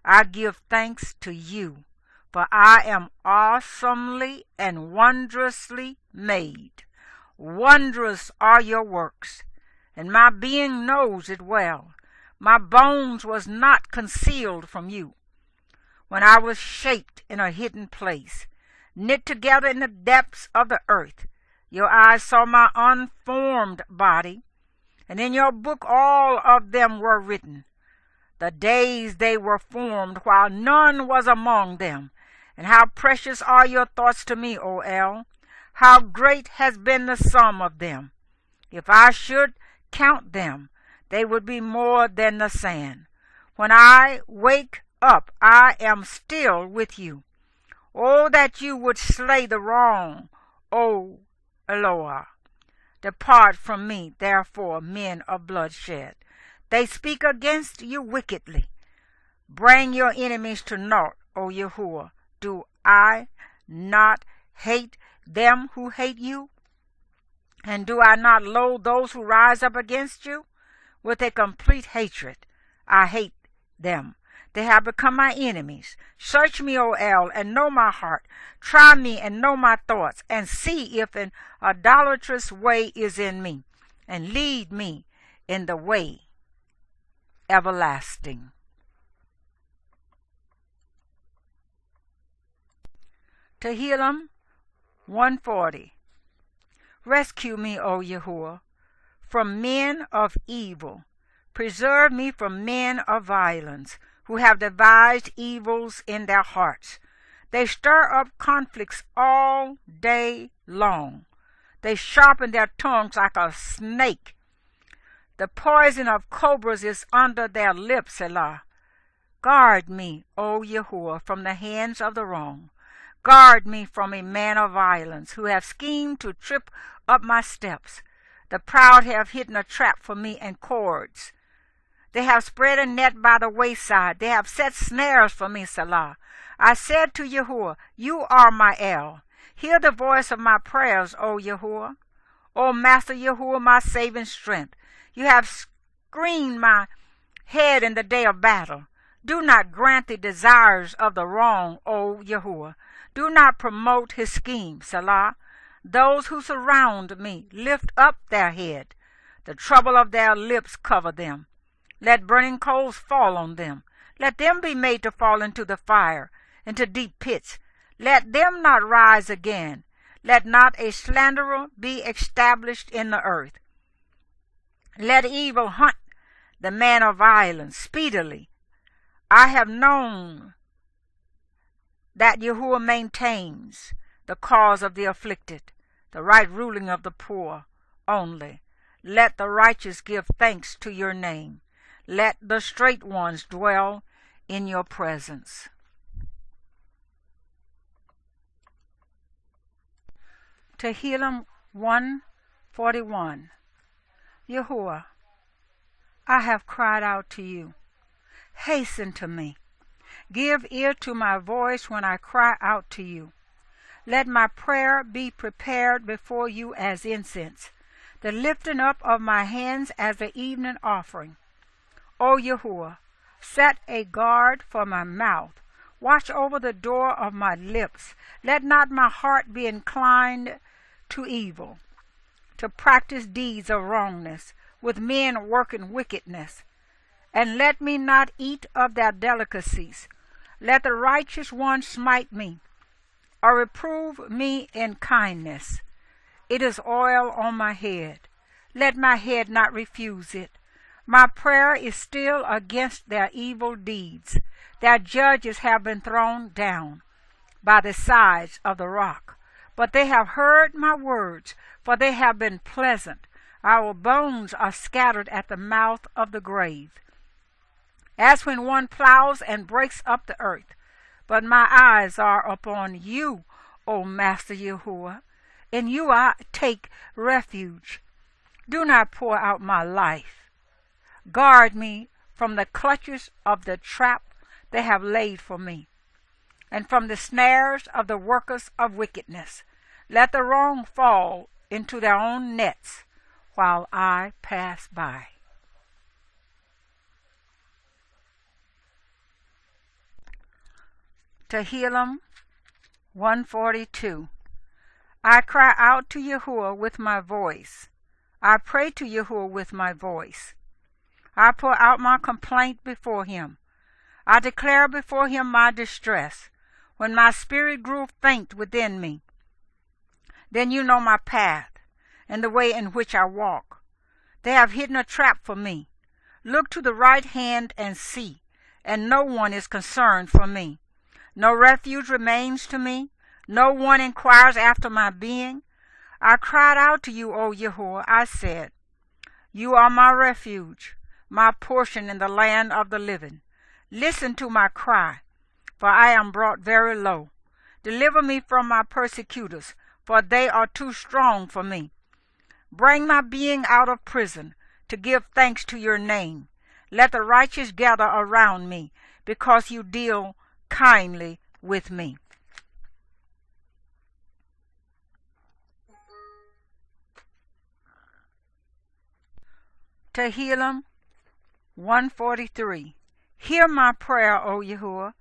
I give thanks to you, for I am awesomely and wondrously made. Wondrous are your works, and my being knows it well. My bones was not concealed from you when I was shaped in a hidden place, knit together in the depths of the earth. Your eyes saw my unformed body, and in your book all of them were written. The days they were formed, while none was among them. And how precious are your thoughts to me, O El! How great has been the sum of them! If I should count them, they would be more than the sand. When I wake up, I am still with you. Oh, that you would slay the wrong, O Eloah. Depart from me, therefore, men of bloodshed. They speak against you wickedly. Bring your enemies to naught, O Yahweh. Do I not hate them who hate you? And do I not loathe those who rise up against you? With a complete hatred, I hate them. They have become my enemies. Search me, O El, and know my heart. Try me and know my thoughts, and see if an idolatrous way is in me, and lead me in the way everlasting. Tehillim 140. Rescue me, O Yahweh, from men of evil. Preserve me from men of violence, who have devised evils in their hearts. They stir up conflicts all day long. They sharpen their tongues like a snake. The poison of cobras is under their lips, Selah. Guard me, O Yahweh, from the hands of the wrong. Guard me from a man of violence, who have schemed to trip up my steps. The proud have hidden a trap for me and cords. They have spread a net by the wayside. They have set snares for me, Selah. I said to Yahweh, you are my El. Hear the voice of my prayers, O Yahweh. O Master Yahweh, my saving strength. You have screened my head in the day of battle. Do not grant the desires of the wrong, O Yahweh. Do not promote his scheme, Selah. Those who surround me lift up their head. The trouble of their lips cover them. Let burning coals fall on them. Let them be made to fall into the fire, into deep pits. Let them not rise again. Let not a slanderer be established in the earth. Let evil hunt the man of violence speedily. I have known that Yahuwah maintains the cause of the afflicted, the right ruling of the poor only. Let the righteous give thanks to your name. Let the straight ones dwell in your presence. Tehillim 141. Yahuwah, I have cried out to you. Hasten to me. Give ear to my voice when I cry out to you. Let my prayer be prepared before you as incense, the lifting up of my hands as the evening offering. O Yahuwah, set a guard for my mouth. Watch over the door of my lips. Let not my heart be inclined to evil, to practice deeds of wrongness, with men working wickedness. And let me not eat of their delicacies. Let the righteous one smite me, or reprove me in kindness. It is oil on my head. Let my head not refuse it. My prayer is still against their evil deeds. Their judges have been thrown down by the sides of the rock. But they have heard my words, for they have been pleasant. Our bones are scattered at the mouth of the grave, as when one plows and breaks up the earth. But my eyes are upon you, O Master Yahweh. In you I take refuge. Do not pour out my life. Guard me from the clutches of the trap they have laid for me, and from the snares of the workers of wickedness. Let the wrong fall into their own nets while I pass by. Tehillim 142. I cry out to Yahweh with my voice. I pray to Yahweh with my voice. I pour out my complaint before him. I declare before him my distress, when my spirit grew faint within me. Then you know my path, and the way in which I walk. They have hidden a trap for me. Look to the right hand and see, and no one is concerned for me. No refuge remains to me. No one inquires after my being. I cried out to you, O Yahweh. I said, you are my refuge, my portion in the land of the living. Listen to my cry, for I am brought very low. Deliver me from my persecutors, for they are too strong for me. Bring my being out of prison, to give thanks to your name. Let the righteous gather around me, because you deal kindly with me. Tehillim 143. Hear my prayer, O Yahweh.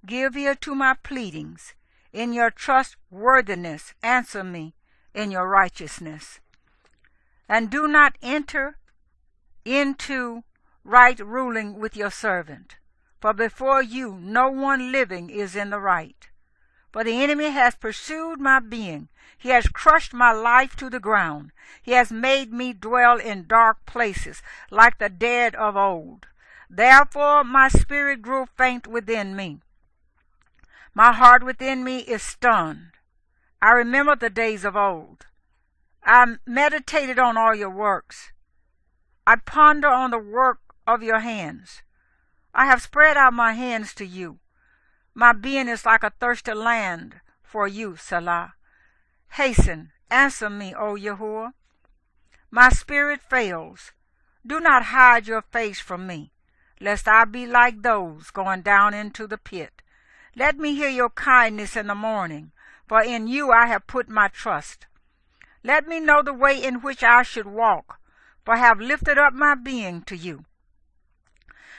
Give ear to my pleadings. In your trustworthiness, answer me in your righteousness. And do not enter into right ruling with your servant, for before you no one living is in the right. For the enemy has pursued my being. He has crushed my life to the ground. He has made me dwell in dark places, like the dead of old. Therefore my spirit grew faint within me. My heart within me is stunned. I remember the days of old. I meditated on all your works. I ponder on the work of your hands. I have spread out my hands to you. My being is like a thirsty land for you, Selah. Hasten, answer me, O Yahweh. My spirit fails. Do not hide your face from me, lest I be like those going down into the pit. Let me hear your kindness in the morning, for in you I have put my trust. Let me know the way in which I should walk, for I have lifted up my being to you.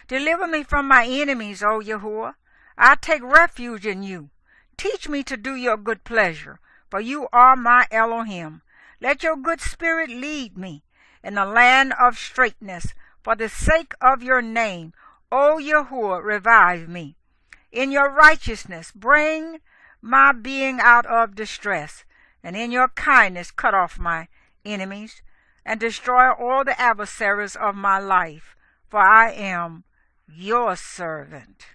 Deliver me from my enemies, O Yahweh. I take refuge in you. Teach me to do your good pleasure, for you are my Elohim. Let your good spirit lead me in the land of straightness. For the sake of your name, O Yahweh, revive me. In your righteousness, bring my being out of distress, and in your kindness cut off my enemies, and destroy all the adversaries of my life, for I am your servant.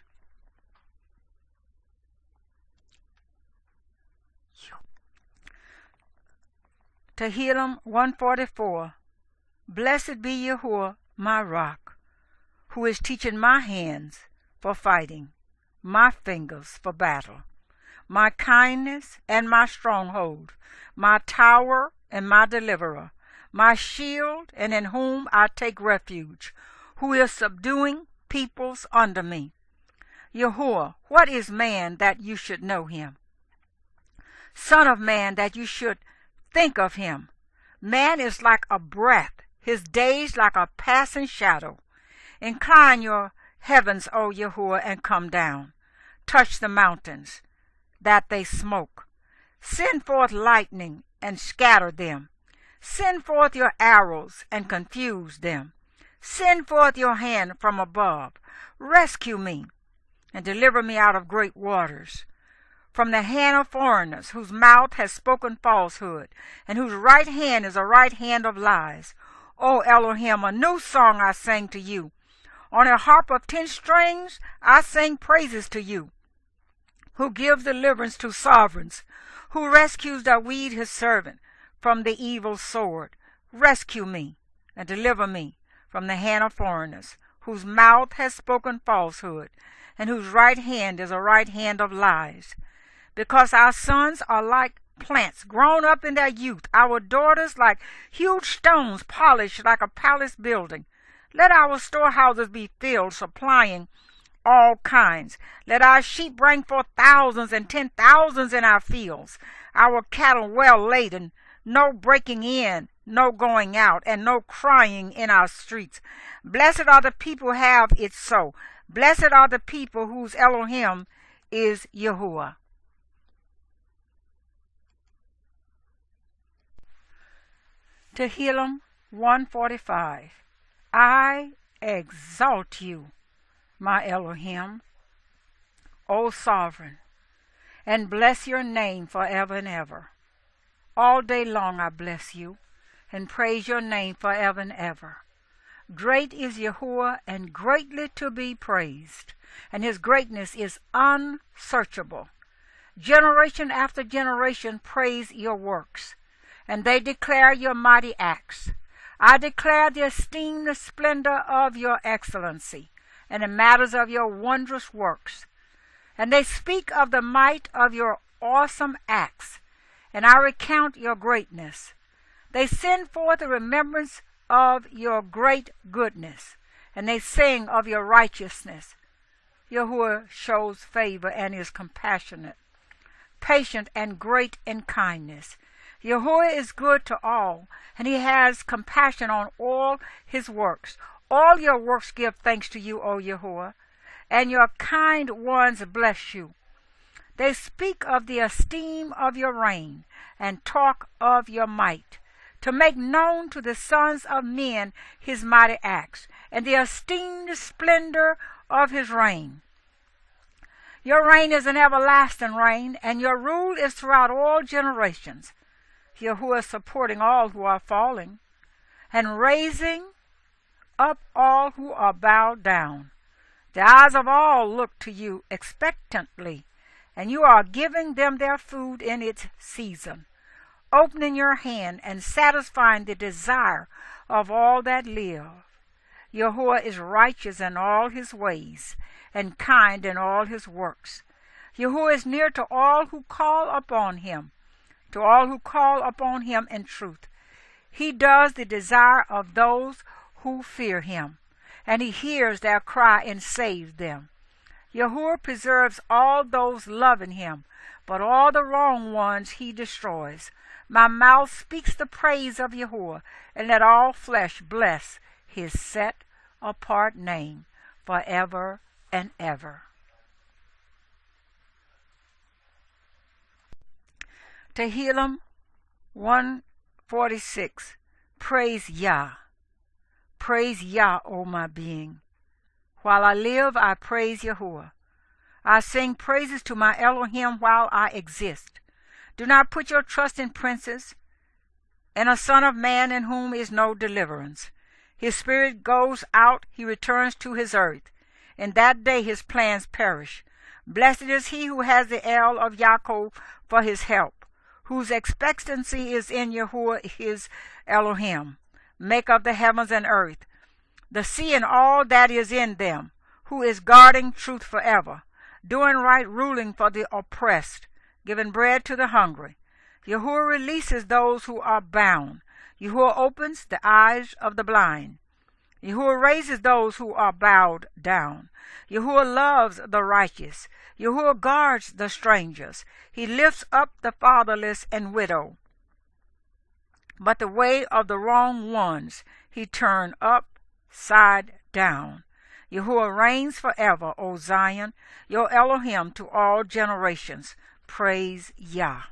Tehillim 144. Blessed be Yahweh, my rock, who is teaching my hands for fighting, my fingers for battle, my kindness and my stronghold, my tower and my deliverer, my shield and in whom I take refuge, who is subduing peoples under me. Yahweh, what is man that you should know him? Son of man, that you should think of him. Man is like a breath, his days like a passing shadow. Incline your heavens, O Yahweh, and come down. Touch the mountains, that they smoke. Send forth lightning and scatter them. Send forth your arrows and confuse them. Send forth your hand from above. Rescue me and deliver me out of great waters. from the hand of foreigners, whose mouth has spoken falsehood, and whose right hand is a right hand of lies. O Elohim, a new song I sing to you. On a harp of 10 strings I sing praises to you, who gives deliverance to sovereigns, who rescues David his servant from the evil sword. Rescue me and deliver me from the hand of foreigners, whose mouth has spoken falsehood, and whose right hand is a right hand of lies. Because our sons are like plants grown up in their youth, our daughters like huge stones polished like a palace building. Let our storehouses be filled, supplying all kinds. Let our sheep bring forth thousands and 10,000s in our fields, our cattle well laden, no breaking in, no going out, and no crying in our streets. Blessed are the people who have it so. Blessed are the people whose Elohim is Yehua. Tehillim 145. I exalt you, my Elohim, O sovereign, and bless your name forever and ever. All day long I bless you, and praise your name forever and ever. Great is Yehua, and greatly to be praised, and his greatness is unsearchable. Generation after generation praise your works, and they declare your mighty acts. I declare the esteemed splendor of your excellency, and the matters of your wondrous works. And they speak of the might of your awesome acts, and I recount your greatness. They send forth a remembrance of your great goodness, and they sing of your righteousness. Yahweh shows favor and is compassionate, patient and great in kindness. Yahweh is good to all, and he has compassion on all his works. All your works give thanks to you, O Yahweh, and your kind ones bless you. They speak of the esteem of your reign, and talk of your might, to make known to the sons of men his mighty acts, and the esteemed splendor of his reign. Your reign is an everlasting reign, and your rule is throughout all generations. Yahweh is supporting all who are falling, and raising up all who are bowed down. The eyes of all look to you expectantly, and you are giving them their food in its season, opening your hand and satisfying the desire of all that live. Yahweh is righteous in all his ways, and kind in all his works. Yahweh is near to all who call upon him, to all who call upon him in truth. He does the desire of those who fear him, and he hears their cry and saves them. Yahweh preserves all those loving him, but all the wrong ones he destroys. My mouth speaks the praise of Yahweh, and let all flesh bless his set-apart name forever and ever. Tehillim 146. Praise Yah. Praise Yah, O my being. While I live, I praise Yahuwah. I sing praises to my Elohim while I exist. Do not put your trust in princes, and a son of man in whom is no deliverance. His spirit goes out, he returns to his earth. In that day his plans perish. Blessed is he who has the El of Yaakov for his help, whose expectancy is in Yahuwah his Elohim, maker of the heavens and earth, the sea and all that is in them, who is guarding truth forever, doing right, ruling for the oppressed, giving bread to the hungry. Yahuwah releases those who are bound. Yahuwah opens the eyes of the blind. Yahuwah raises those who are bowed down. Yahuwah loves the righteous. Yahuwah guards the strangers. He lifts up the fatherless and widow. But the way of the wrong ones he turned upside down. Yahuwah reigns forever, O Zion, your Elohim to all generations. Praise Yah.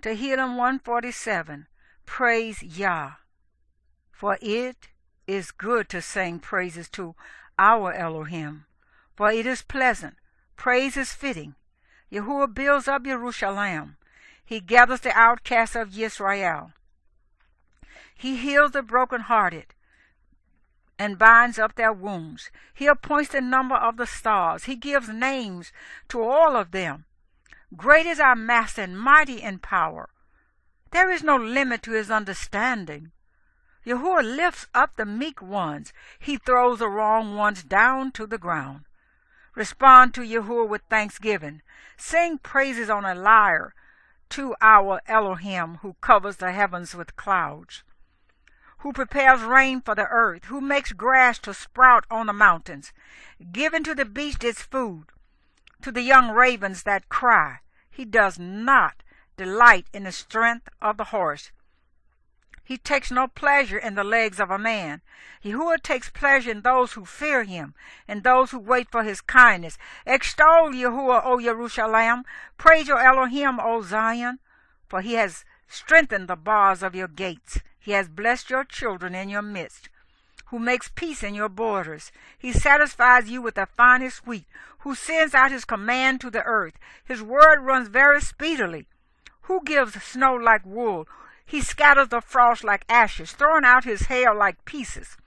Tehillim 147. Praise Yah. For it is good to sing praises to our Elohim, for it is pleasant. Praise is fitting. Yahweh builds up Jerusalem. He gathers the outcasts of Israel. He heals the brokenhearted and binds up their wounds. He appoints the number of the stars. He gives names to all of them. Great is our Master and mighty in power. There is no limit to his understanding. Yahweh lifts up the meek ones. He throws the wrong ones down to the ground. Respond to Yahweh with thanksgiving. Sing praises on a lyre to our Elohim, who covers the heavens with clouds, who prepares rain for the earth, who makes grass to sprout on the mountains, giving to the beast its food, to the young ravens that cry. He does not delight in the strength of the horse. He takes no pleasure in the legs of a man. Yahweh takes pleasure in those who fear him, and those who wait for his kindness. Extol Yahweh, O Jerusalem. Praise your Elohim, O Zion, for he has strengthened the bars of your gates. He has blessed your children in your midst, who makes peace in your borders. He satisfies you with the finest wheat, who sends out his command to the earth. His word runs very speedily. Who gives snow like wool? He scatters the frost like ashes, throwing out his hail like pieces.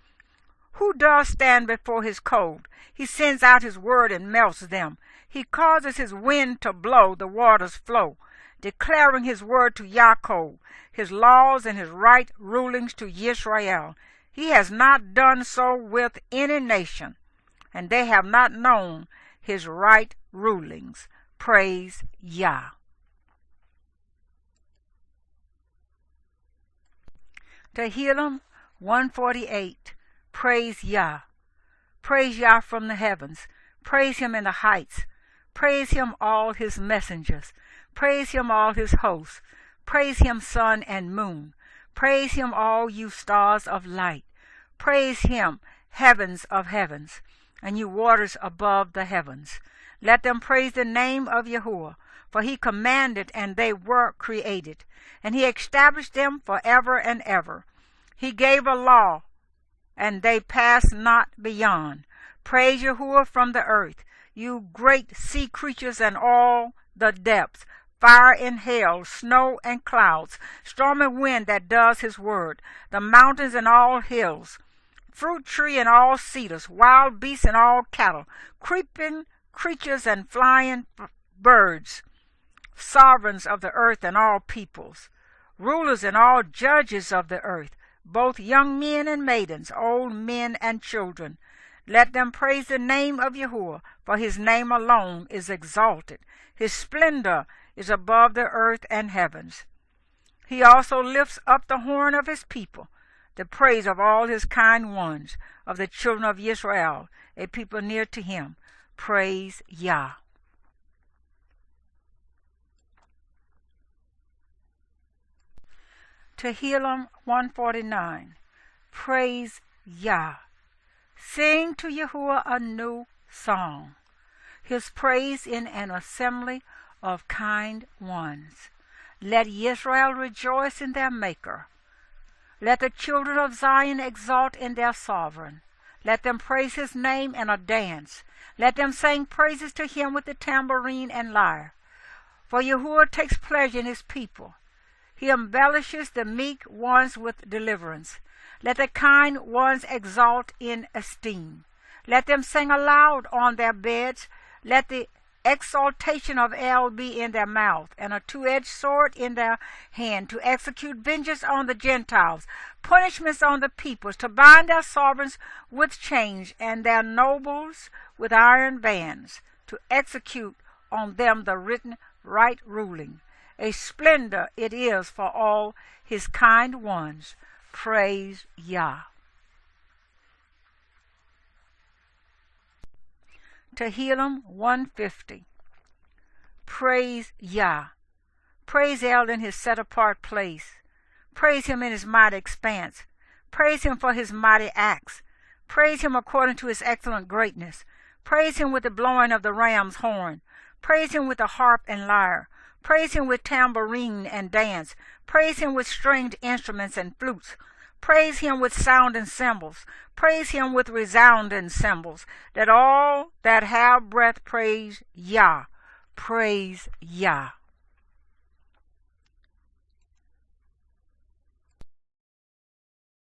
Who does stand before his cold? He sends out his word and melts them. He causes his wind to blow, the waters flow, declaring his word to Yaakov, his laws and his right rulings to Israel. He has not done so with any nation, and they have not known his right rulings. Praise Yah. Tehillim 148. Praise Yah. Praise Yah from the heavens. Praise him in the heights. Praise him all his messengers. Praise him all his hosts. Praise him sun and moon. Praise him all you stars of light. Praise him heavens of heavens, and you waters above the heavens. Let them praise the name of Yahweh, for he commanded and they were created, and he established them forever and ever. He gave a law, and they pass not beyond. Praise Yahweh from the earth, you great sea creatures and all the depths, fire and hail, snow and clouds, storm and wind that does his word, the mountains and all hills, fruit tree and all cedars, wild beasts and all cattle, creeping creatures and flying birds, sovereigns of the earth and all peoples, rulers and all judges of the earth, both young men and maidens, old men and children. Let them praise the name of Yahweh, for his name alone is exalted. His splendor is above the earth and heavens. He also lifts up the horn of his people, the praise of all his kind ones, of the children of Israel, a people near to him. Praise Yah. Tehillim 149. Praise Yah. Sing to Yahweh a new song, his praise in an assembly of kind ones. Let Israel rejoice in their Maker. Let the children of Zion exalt in their sovereign. Let them praise his name in a dance. Let them sing praises to him with the tambourine and lyre. For Yahweh takes pleasure in his people. He embellishes the meek ones with deliverance. Let the kind ones exalt in esteem. Let them sing aloud on their beds. Let the exaltation of El be in their mouth, and a two-edged sword in their hand, to execute vengeance on the Gentiles, punishments on the peoples, to bind their sovereigns with chains, and their nobles with iron bands, to execute on them the written right ruling. A splendor it is for all his kind ones. Praise Yah. Tehillim 150. Praise Yah. Praise El in his set-apart place. Praise him in his mighty expanse. Praise him for his mighty acts. Praise him according to his excellent greatness. Praise him with the blowing of the ram's horn. Praise him with the harp and lyre. Praise him with tambourine and dance. Praise him with stringed instruments and flutes. Praise him with sounding cymbals. Praise him with resounding cymbals. That all that have breath praise Yah. Praise Yah.